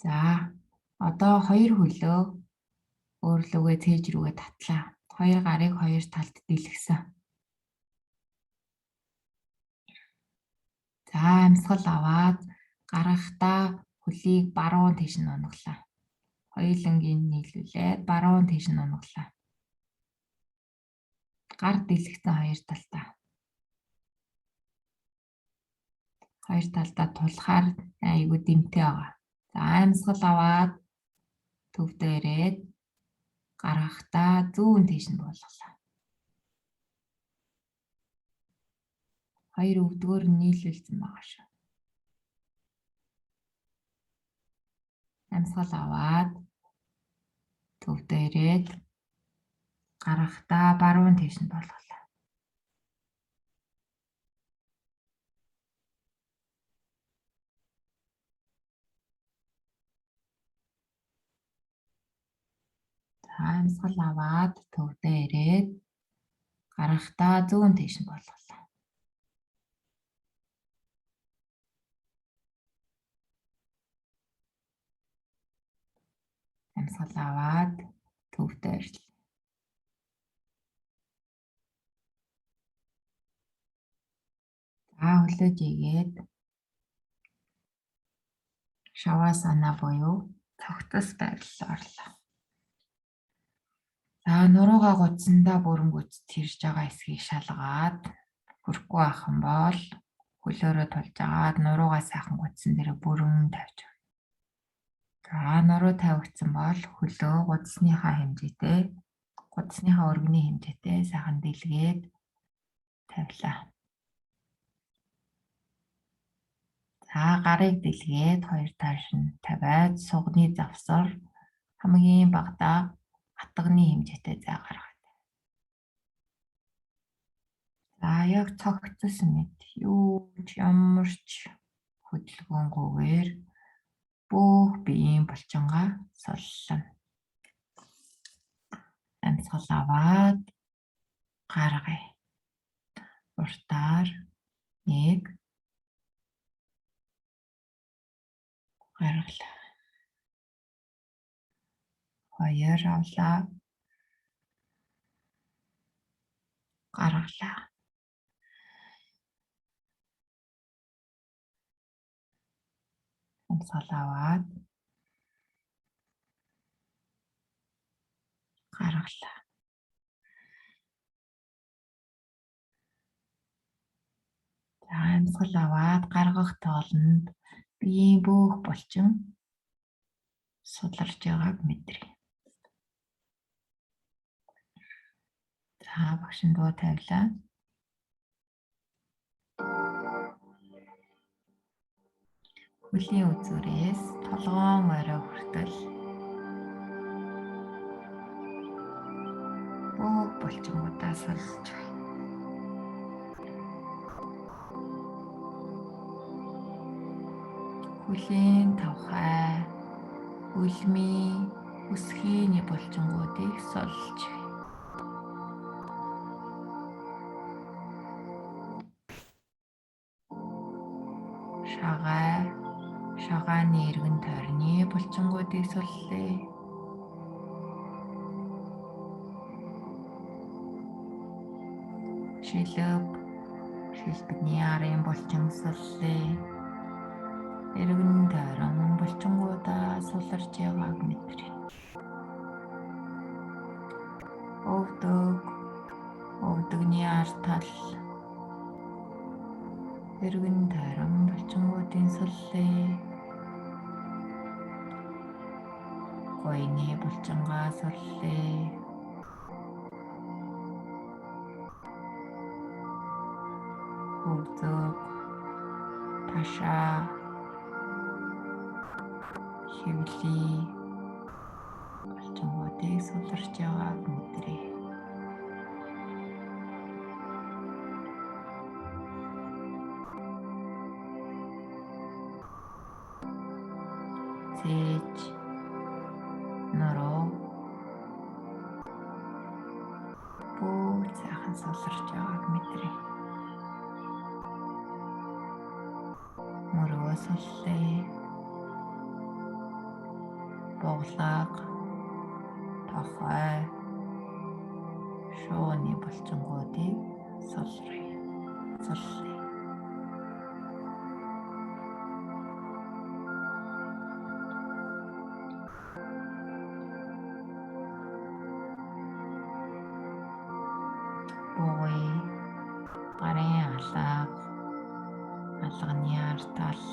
За одоо 2 хөлөө өөрлөгөө цээж рүүгээ татлаа. 2 гарыг 2 талд дийлгэсэн. За амьсгал аваад гаргахдаа хөлийг баруун тийш нь унгалаа. Хоёулангийн нийлүүлээд баруун тийш нь унгалаа. Гар дийлгэсэн 2 талтаа. 2 талдаа тулахаар айгүй дэмтэй байгаа. За амьсгал аваад төвдөө ирээд гаргахдаа зүүн тийш нь буулгалаа. 2 өвдгөөр нийлүүлсэн байгаа шүү. Амьсгал аваад төвдөө ирээд гарахдаа баруун тийш нь болголоо. За амьсгал аваад төвдөө ирээд гарахдаа зүүн тийш нь болголоо. Амьсгал аваад төвдөө ирлээ. За хөлөөж игээд шавасана буюу цогцос байрлал орлоо. За нуруугаа гудсандаа бүрэн гүйцэд хэрж байгаа эсгийг шалгаад хүрхгүй байх юм бол хөлөөрөө тулж агаад нуруугаа сайхан гудсан дээр бүрэн тавьж өгнө. За нуруу тавигдсан бол хөлөө гудсныхаа хэмжээтэй, гудсныхаа өргөний хэмжээтэй сайхан дэлгээд тавилаа. За гарыг дэлгээд хоёр тааш нь тавиад сугны завсар хамгийн багадаа хатганы хэмжээтэй зай гаргаад. За яг цогцсон мэт ямар ч хөдөлгөөнгүйгээр бүх биеийн булчингаа суллана. Амьсгал аваад гаргая. Уртаар 1 гаргалаа. 2 авлаа. Гаргалаа. Амьсгал аваад гаргалаа. За амьсгал аваад гаргах тоолонд биеийн бүх булчин суларч байгааг мэдрээ. За багшин дуу тавилаа. Хөлийн үзүүрээс толгоон морой хүртэл бүх булчингуудаа сулж байна. Хөлийн тавхай, үлмийн, өсгийний булчингуудыг сулж байна. Шагаа, шагааны эргэн тойрны булчингуудыг суллаа. Шилб, шилбэний арын булчин суллаа. Эргэн тойрон булчингуудаа суларч байгааг мэдрээ. Өвдөгний ард тал эргэн тойрон булчингуудын суллаа. Гойны булчингаа суллаа. Өвдөг, ташаа, хөвлийн булчингуудыг суларч байгааг мэдрээ. Зээж, нуруу бүх сайхан суларч байгааг мэдрээ. Мөрөө суллаа. Боглог, тохой, шууны булчингуудыг суллаа. Богой, гарын алга, алганы артал,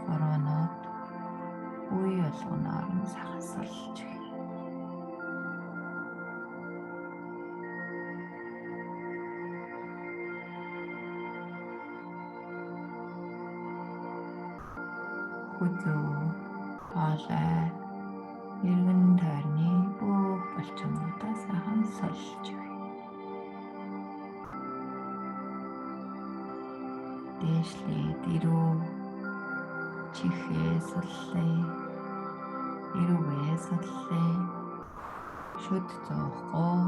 хороонууд үе болгоноор нь сайхан сулж байна. Хүзүү, хоолой, Эргэн тойрны бүх булчингуудаа сайхан сольж өгье. Дээшлээд ирүү чихээ суллаа. Ирүүгээ суллаа. Шүд зоохгүй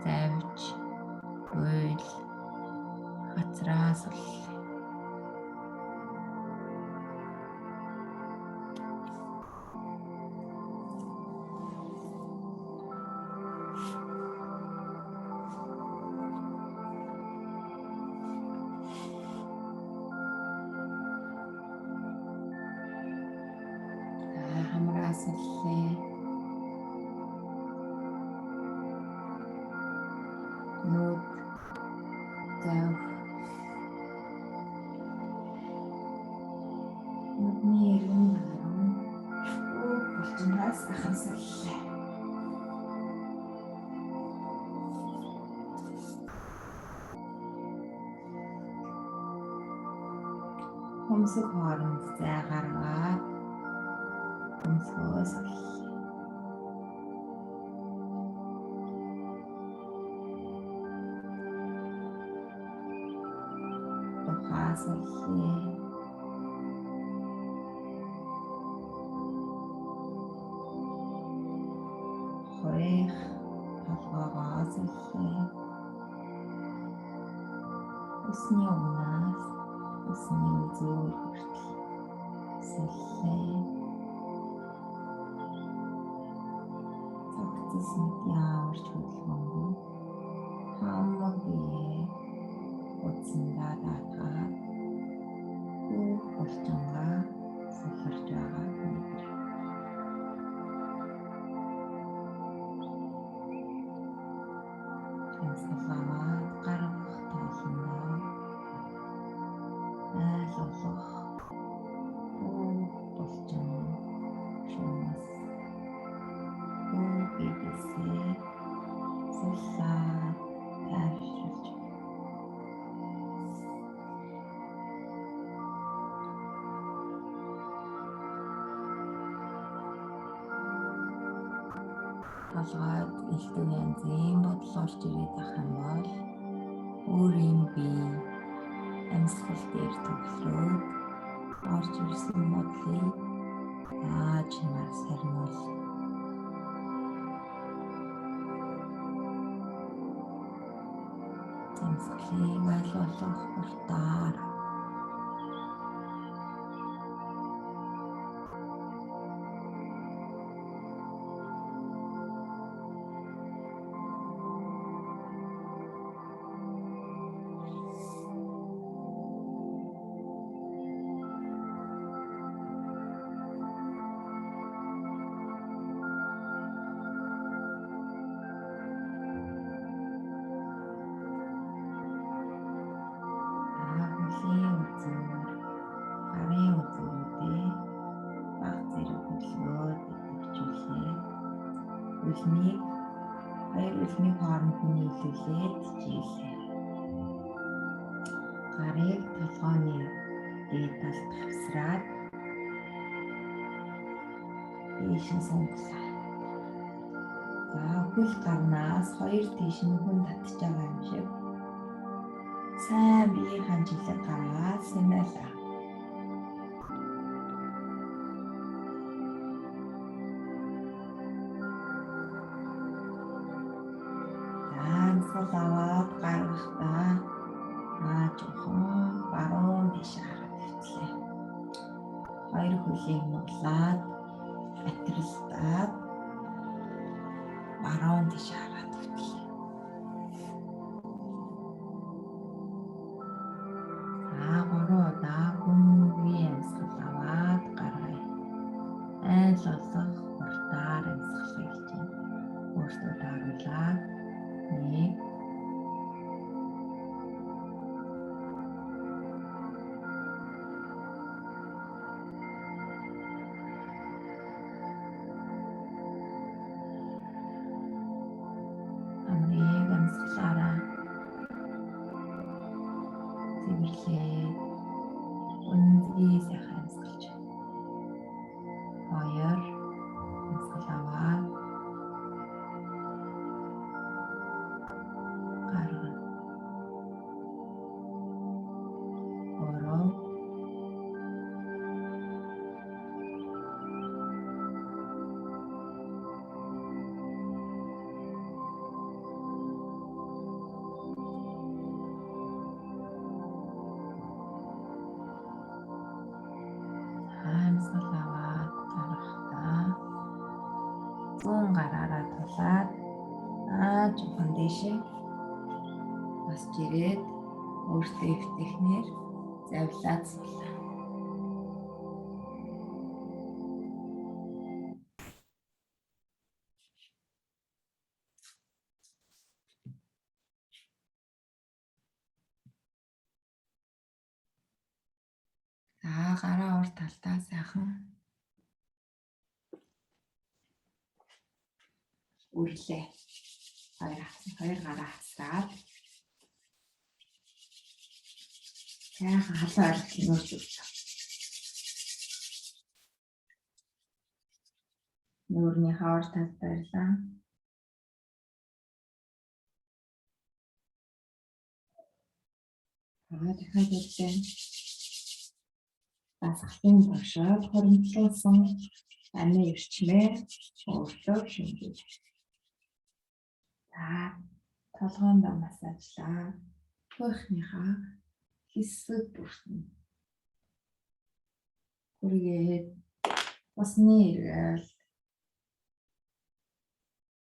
завж буйл хацраа суллаа. Хамраа суллаа. Нүд зав нүдний эргэн тойрон бүх булчингаас сайхан суллаа. Хөмсөг хооронд зай гаргаад хөмсгөөс тухаас оллээ. Хоих толгоогоос оллээ. Усны өмнөөс усны үзүүр хүртэл соллээ. Цагтс мэд ямарч хөдөлгөөнгүй хамаг бие утсандаа даатгаад бүх булчингаа солирч байгаа мэдэр. Салаваад гаргах таландаа айл олох бүх булчин шумас бүх бидэсээ суллаа тайвшруулж толгойд элдв янзын бодол орж ирээд ах юм бол өөрийн бие амьсгал дээр төвлөрөөд орж ирсэн бодлыг яаж чимээр сарниул. Амьсгалыг ойлгох хүртээр үлнийг хоёр үлний хооронд нийлүүлээд жийлээ. Гарыг толгойн дээд талд хавсраад ийш нь сунглаа. За хөл гарнаас хоёр тийш нь хүн татж байгаа юм шиг сайн бие ханжилаг гараад сэмэлээ. Аваад гаргахдаа жоохон баруун тийш хараад хэвтлээ. Хоёр хөлийг нуглаад батралдаад баруун тийш хараад хэвтлээ. Гурван удаа хүнгүй амьсгал аваад гаргая. Айл олох хурдаар амьсгалыг чинь өөртөө дааруулаад 1 амрыг амьсгалаараа цэвэрлээ. Үнэндээ сайхан амьсгалж. 2 аваад гаргана. Ороо амьсгал аваад гаргахдаа зүүн гараараа тулаад жоохон дэшээ басж ирээд өөртөө эвтэхнэр завлаад суулаа. За гараа урд талдаа сайхан үрлээ. Хоёр гараа хасраад сайхан халуун арилт нөөж өгч. Нүүрний хавар талд байрлаа. Дахиад үрлээ. Дасгалын тушаад хоримтлуулсан амийн эрчмээ өөртөө шингээж. За толгоонд массажлаа. Хөхнийхаа хэсэг бүртэн. Хүргээд усны эргэл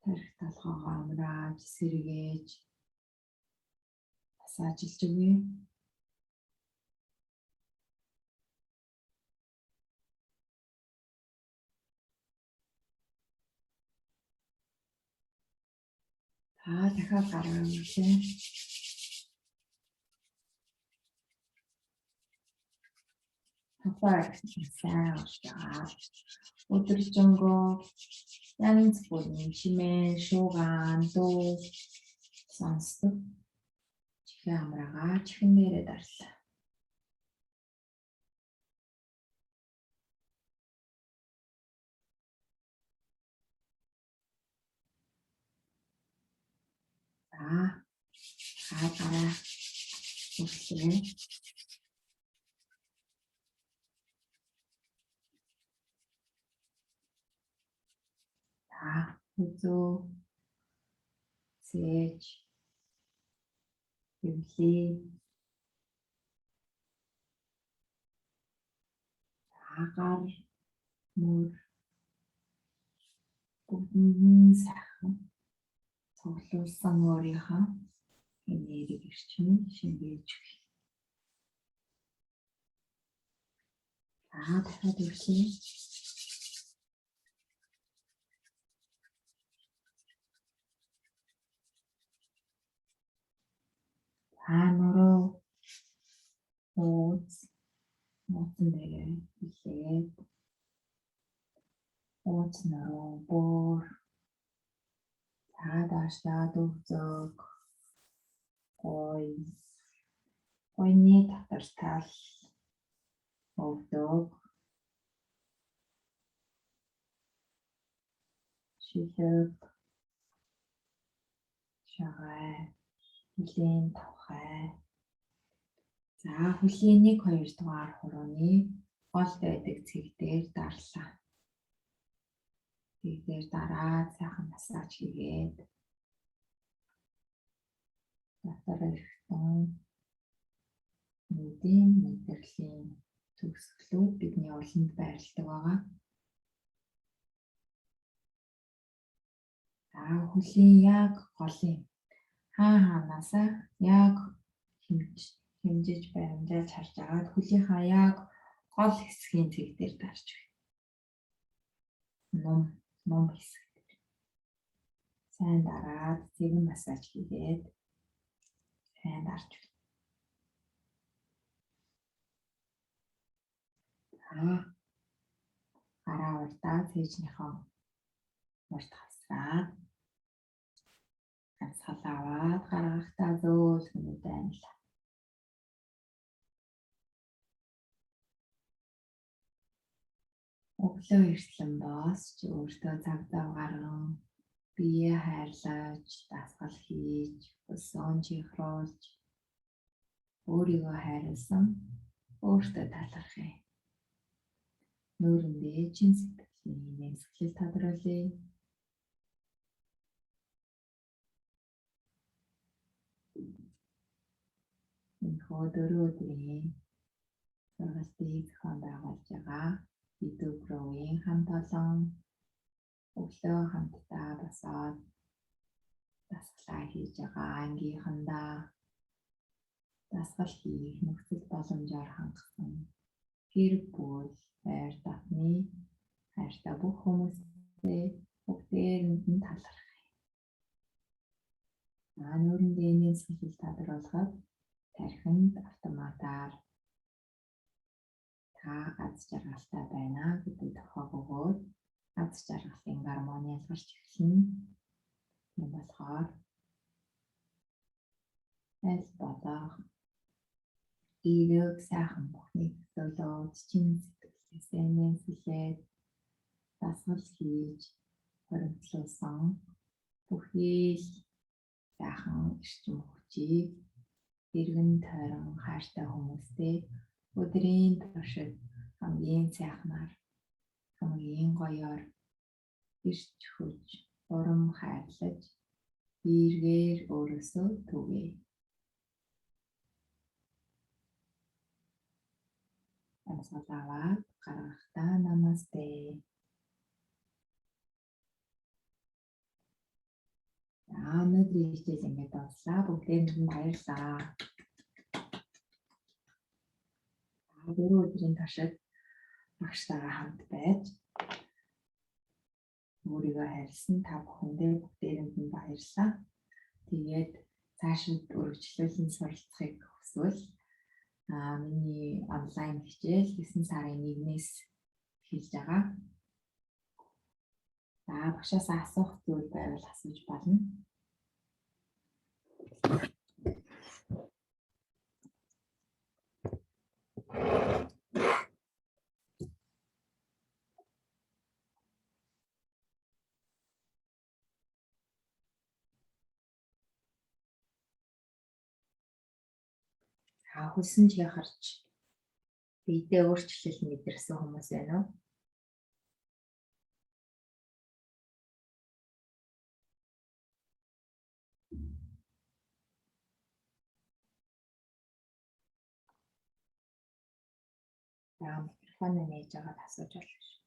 тарих толгоогоо амрааж сэргээж массажлж өгье. Дахиад гараа үрлээ. Хапаа сайн уушгаа. Өдөржингөө янз бүрийн чимээ, шууган, дуу сонсдог. Чихээ амраагаа чихэн дээрээ дарлаа. За гараа үрлээ. Үзөө сэж эвлээ. Агаар мөр бүгдийн сайхан цуглуулсан өөрийнхөө энерги эрчмийг шингээж өгье. Дахиад үрлээ. Нуруу ууц муутан дээр илээд ууц нуруу бүр цаадаашаа дөвзөг гойны татвар тал өвдөг шилэг шагай хүлийн тавхай. За хүлийн 1-2 дугаар хурууны гол байдаг цэг дээр дарлаа. Цэг дээр дараад сайхан массаж хийгээд дотор эрхтэн нүдийн мэдрэлийн төгсгөлүүд бидний олонд байрладаг байгаа. Хүлийн яг голын хаанаасаа яг хэмжиж баримжааж харж агаад хөлийнхаа яг гол хэсгийн цэг дээр дарж байна. Ном хэсэг дээр. Сайн дараад цэгэн массаж хийгээд сайн дарж байна. Гараа урдаа цэжнийхөө урд хасраад амьсгал аваад гаргахтаа зөөлхнүүд байна. Өглөө эртлэн боосч өөртөө цаг зав гарган биеэ хайрлаж, дасгал хийж, өсөн чихруулж өөрийгөө хайрласан өөртөө талархъя. Нүүрэндээ чин сэтгэлийн нэмсгэл тодруулъя. Энэ өдрийн сургалтыг зохион байгуулж байгаа YouTube Pro-ийн хамт олон өглөө хамтдаа босоод дасгалаа хийж байгаа ангийнхандаа дасгал хийх нөхцөл боломжоор хангасан гэр бүл, байр татны хайртай бүх хүмүүстэй бүгдээрэнд нь талархъя. Нүүрэндээ нэмсгэл тодруулахад тархинд автоматар та аз жаргалтай байна гэдэг тохиог өгөөд аз жаргалын гармоны ялгарч эхэлнэ. Энэ болохоор аль болох эерэг сайхан бүхнийг зөвлөж чин сэтгэлээсээ нэмсгэлээд дасгал хийж хоригдлуулсан бүхий л сайхан эрчим хүчийг эргэн тойрон хайртай хүмүүстэй өдрийн туршид хамгийн сайхнаар хамгийн гоёор ирч хүч урам хайрлаж эргээр өөрөөсөө түгээе. Амсгалаа гаргахтаа намасте. Өнөөдрийн хичээл ингээд боллаа. Бүгдээрэнд нь баярлалаа. Дөрөв өдрийн туршид багштайгаа хамт байж өөрийгөө хайрлсан та бүхэндээ бүгдээрэнд нь баярлалаа. Тэгээд цаашид үргэлжлүүлэн суралцахыг хүсвэл миний онлайн хичээл 9 сарын 1-ээс эхэлж байгаа. За багшаас асуух зүйл байвал асууж болно. Хүссэн чи харж биедээ өөрчлөлт мэдэрсэн хүмүүс байна уу? Микрофон нээж байгаад асууж болно шүү.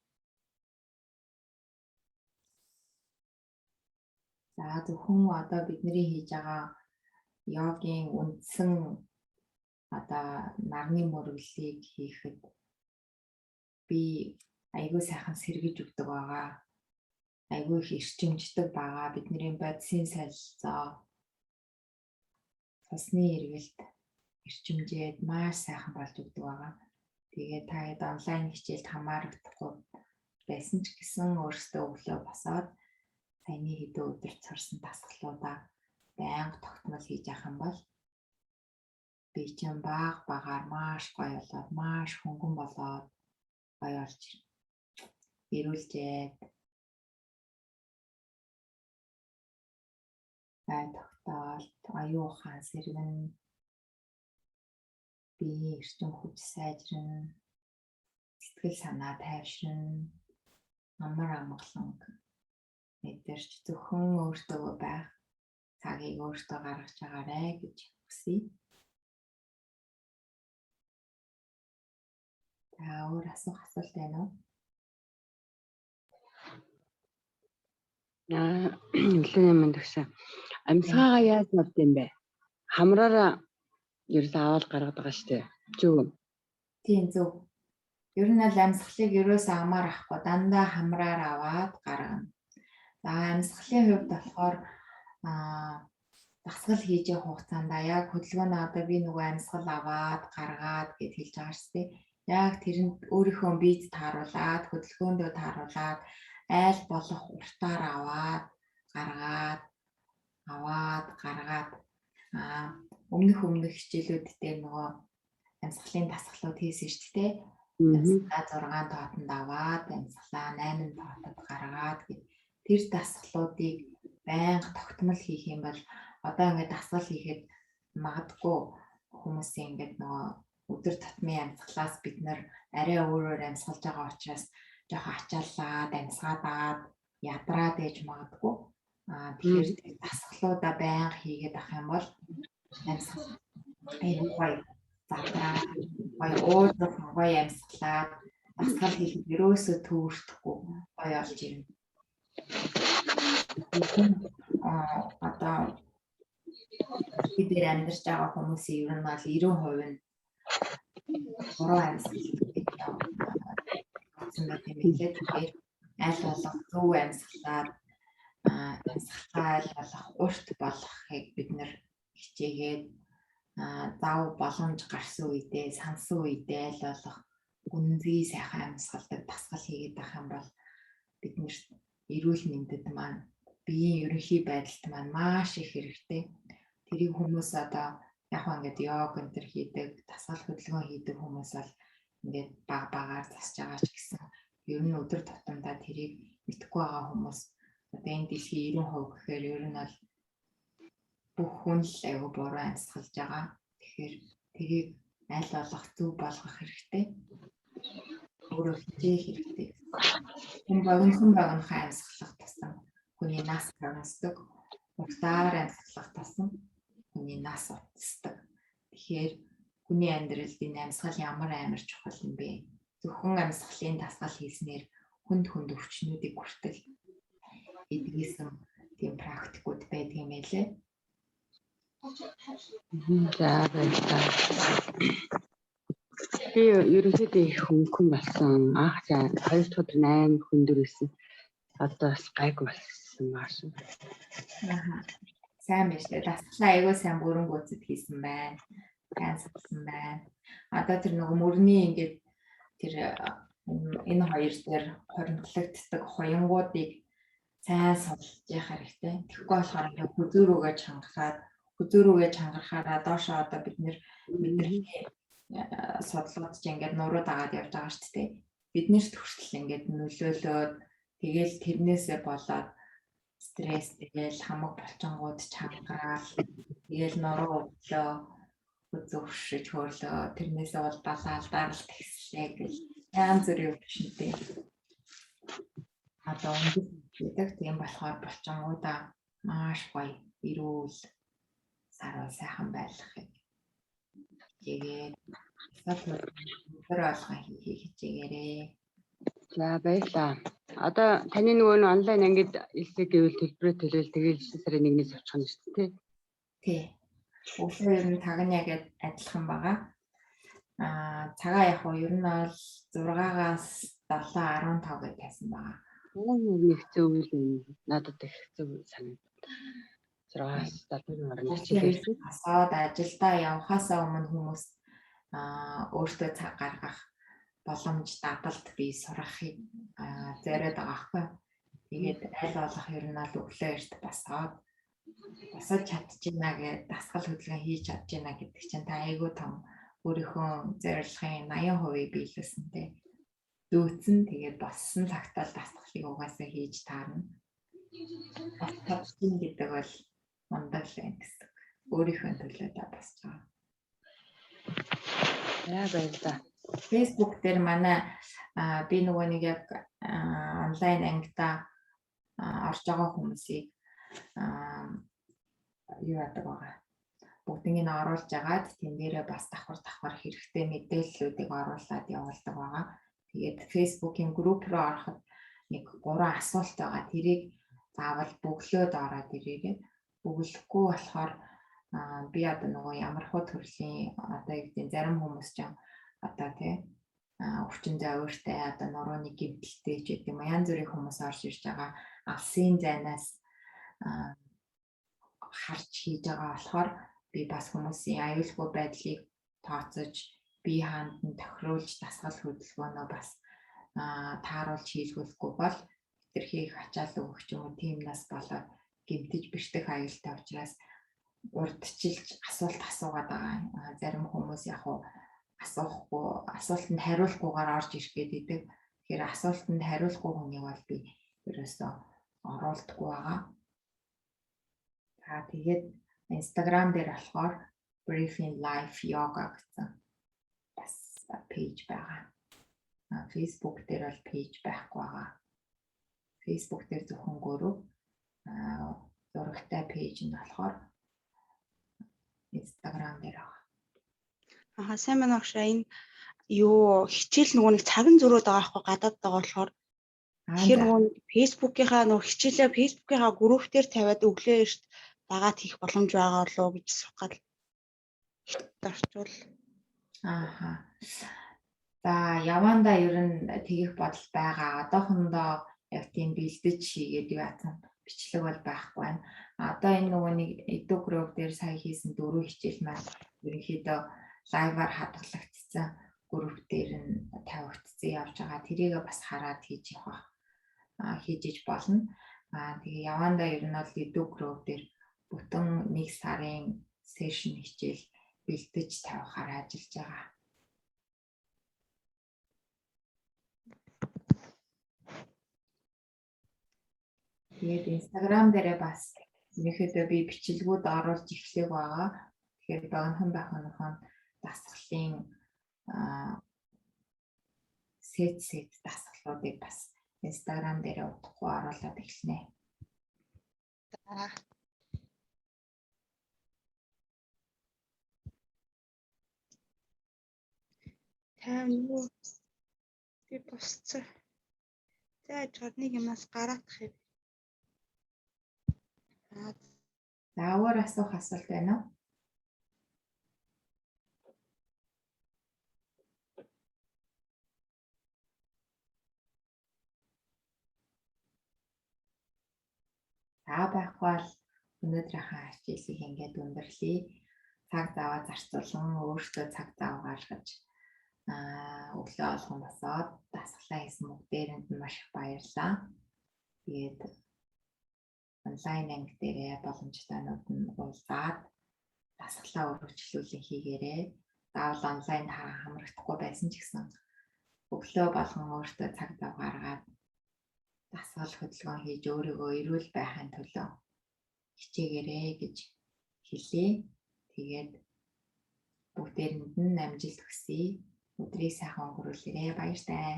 За зөвхөн одоо бидний хийж байгаа йогийн үндсэн нарны мөрөглийг хийхэд би айгүй сайхан сэргэж өгдөг байгаа. Айгүй их эрчимждэг байгаа. Бидний бодисын солилцоо цусны эргэлт эрчимжээд маш сайхан болж өгдөг байгаа. Тэгээд та онлайн хичээлд хамаарагдахгүй байсан ч гэсэн өөрсдөө өглөө босоод саяны хэдэн өдөр царсан дасгалуудаа байнга тогтмол хийж явах юм бол би чинь багаар маш гоё болоод маш хөнгөн болоод гоё болж ирүүлжээд бай тогтоолт аюу хаан сэргэн би эрчим хүч сайжран сэтгэл санаа тайвшран амар амгалан мэдэрч зөвхөн өөртөө байх цагийг өөртөө гаргаж байгаарэ гэж хүсье. Өөр асуулт байна уу? Өглөө юм дагшаа. Амьсгаагаа яаж авд юм бэ? Хамраараа ерөөсөө аваад гаргаад байгаа шүү дээ. Зөв. Тийм зөв. Ер нь л амьсгалыг ерөөсөө амаар авахгүй дандаа хамраар аваад гаргана. За амьсгалын хувьд болохоор дасгал хийж явах хугацаанд яг хөдөлгөөнөө одоо би нөгөө амьсгал аваад гаргаад гэж хэлж байгаа шүү дээ. Яг тэрэнд өөрийнхөө биед тааруулаад хөдөлгөөндөө тааруулаад айл болох уртаар аваад гаргаад өмнөх хичээлүүд дээр нөгөө амьсгалын дасгалууд хийсэн шүү дээ. Амьсгалаа 6 тоотонд аваад амьсгалаа 8 тоотод гаргаад тэр дасгалуудыг байнга тогтмол хийх юм бол одоо ингээд дасгал хийхэд магадгүй хүмүүсийн ингээд нөгөө өдөр тутмын амьсгалаас бид нэр арай өөрөөр амьсгалж байгаа учраас жоохон ачааллаад амьсгаад ядраад ээж магадгүй. Тэгэхээр дасгалуудаа байнга хийгээд авах юм бол амьсгал гоё задраа гоё уурлах гоё амьсгалаад дасгал хийхэд ерөөсөө төөрөхгүй гоё болж ирнэ. Одоо бид амьдарч байгаа хүмүүсийн ер нь бол 90% нь буруу амьсгал хийдэг тэгэхээр аль болох зөв амьсгалаар аль болох урт болохыг бид нэр хичээгээд зав боломж гарсан үедээ сансан үедээ аль болох гүнзгий сайхан амьсгалдаг дасгал хийгээд авах юм бол биднэрт эрүүл мэндэд маань биеийн ерөнхий байдалд маань маш их хэрэгтэй. Тэрийг хүмүүс одоо яг ингээд йог энэ төр хийдэг, дасгал хөдөлгөөн хийдэг хүмүүс бол ингээд багаар засж байгаа ч гэсэн ер нь өдөр тутамдаа тэрийг мэдгүй байгаа хүмүүс одоо энэ дэлхийн 90% гэхээр ер нь бол бүх хүн л аюу буруу амьсгалж байгаа. Тэгэхээр тэрийг аль болох зөв болгох хэрэгтэй. Өөрөө хичээх хэрэгтэй. Хүн богинохоо амьсгалах тусам хүний нас гаргасдаг. Уртаар амьсгалах тусам хүний нас утасдаг. Тэгэхээр хүний амьдралд энэ амьсгал ямар амар чухал юм бэ? Зөвхөн амьсгалын дасгал хийснээр хүнд өвчнүүдийг хүртэл эдгээсэн тийм практикууд байдаг юм байлээ. За баярлалаа. Би ерөнхийдөө их хөнгөн болсон. Анх 2 дахь өдөр 8 хүндэр байсан. Одоо бас гайг болсон маш. Сайн биш үү? Дасгалаа айгүй сайн бүрэн гүйцэд хийсэн байна. Таньсан байна. Одоо тэр нөгөө мөрний ингээд тэр энэ хоёр дээр хоригдлогддог хоёнгуудыг сайн судалж явах хэрэгтэй. Тэгэхгүй болохоор ингээд хүзүүрүүгээ чангарахаараа доошоо одоо бид бидний судалгууд ч ингээд нуруу дагаад явж байгаа шүү дээ. Биднэрт хүртэл ингээд нөлөөлөөд тэгэл тэрнээсээ болоод стресс тэгэл хамаг болчингууд чангараал тэгэл нуруу өглөө зөвшөж хөрлөө тэрнээсээ бол балаалдаар л тэгслээ гэл янз бүрийн өвчнөдөө одоо ингээд тийм болохоор болчингуудаа маш гоё эрүүл сарвал сайхан байлгахыг хичээгээд өөр болгон хийхийг хичээгээрэй. За баярлалаа. Одоо таны нөгөө онлайн ангид илсэг гэвэл төлбөрөө төлөөл тэгэл 9 сарын 1-ээс очих нь шүү дээ. Тий. Өглөө ер нь тагняа гэдээ адилхан байгаа. Цагаа яг уу ер нь бол 6-аас 7:15 гэж тайсан байгаа. Нэг зөв үйл надад их зөв санагдав. 6-аас 7-ны хооронд хичээлээ. Асаад ажилдаа явхаасаа өмнө хүмүүс өөртөө цаг гаргах боломж дадалд би сурахыг зориод байгаа хгүй. Тэгээд аль болох ер нь л өглөө эрт босоод чадчихна гэдэг дасгал хөдөлгөөн хийж чадчихна гэдэг чинь та айгүй том өөрийнхөө зорилгын 80% биелүүлсэнтэй дүүцэн тэгээд болсон цагтаа дасгалыг угаасаа хийж таарна. Чадчихна гэдэг бол мундаг л юм гэсэн. Өөрийнхөө төлөө та босч байгаа. Яа баярлалаа. Facebook дээр манай би нөгөө нэг яг онлайн ангидаа орж байгаа хүмүүсийг юу яадаг байгаа. Бүгднийг оруулж агаад тэн дээрээ бас давхар хэрэгтэй мэдээллүүдийг оруулаад явуулдаг байгаа. Тэгээд Facebook-ийн групп руу ороход нэг 3 асуулт байгаа. Тэрийг заавал бөглөөд ороод ирээрэй. Бөглөхгүй болохоор би одоо нөгөө ямархуу төрлийн одоо яг зарим хүмүүс ч одоо тий өвчин зовиртой одоо нурууны гэмтэлтэй ч гэдэг юм янз бүрийн хүмүүс орж ирж байгаа алсын зайнаас харж хийж байгаа болохоор би бас хүмүүсийн аюулгүй байдлыг тооцож бие хаанд нь тохируулж дасгал хөдөлгөөнөө бас тааруулж хийлгүүлэхгүй бол хэтэрхий ачаал өгөх юм уу тийм нас болоод гэмтэж бэртэх аюултай учраас урдчилж асуулт асуугаад байгаа. Зарим хүмүүс яг уу асуултанд хариулахгүйгээр орж ирэх гэдэг. Тэгэхээр асуултанд хариулахгүй хүнийг бол би ерөөсөө оруулдаггүй байгаа. Тэгээд Instagram дээр болохоор Briefing Life Yoga гэсэн бас пэйж байгаа. Facebook дээр бол пэйж байхгүй байгаа. Facebook дээр зөвхөн гурав зурагтай пэйж нь болохоор Instagram дээр байгаа. Сайн байна уу энэ юу хичээл нөгөө нэг цаган зөрөөд байгаа байхгүй гадаад байгаа болохоор тэгэхээр нөгөө Facebook-ийнхаа нөгөө хичээлээ Facebook-ийнхаа групп дээр тавиад өглөө эрт дагаад хийх боломж байгаа болоо гэж сухал орчвол. За явандаа ер нь тэгэх бодол байгаа. Одоохондоо яг тийм бэлдэж хийгээд юу яасан бичлэг бол байхгүй байна. Одоо энэ нөгөө нэг Edu group дээр сая хийсэн 4 хичээл маань ерөнхийдөө лайваар хадгалагдсан групп дээр нь тавигдсан явж байгаа. Тэрийгээ бас хараад хийж явах хийж болно. Тэгээ явандаа ер нь бол Edu group дээр бүтэн 1 сарын сешн хичээл бэлдэж тавихаар ажиллаж байгаа. Тэгээд Instagram дээрээ бас ерөнхийдөө би бичлэгүүд оруулж эхлэх байгаа. Тэгэхээр богинохон дасгалын сет дасгалуудыг бас Instagram дээрээ удахгүй оруулаад эхэлнэ. Тань би босцоо. За жодныг юмас гараадах юм. Заавар асуух асуулт байна уу? Байхгүй бол өнөөдрийнхээ хичээлийг ингээд өндөрлөе. Цаг зав зарцуулан өөртөө цаг зав гаргаж өглөө болгон босоод дасгалаа хийсэн бүгдээрэнд нь маш их баярлалаа. Тэгээд онлайн анги дээрээ боломжтойнууд нь уулзаад дасгалаа өргөжлүүлэн хийгээрэй. Заавал онлайн хамрагдахгүй байсан ч гэсэн өглөө болгон өөртөө цаг зав гаргаад дасгал хөдөлгөөн хийж өөрийгөө эрүүл байхын төлөө хичээгээрэй гэж хэлье. Тэгээд бүгдээрэнд нь амжилт хүсье. Өдрийг сайхан өнгөрүүлээрэй. Баяртай.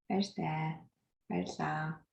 Баярлалаа. Баярлалаа.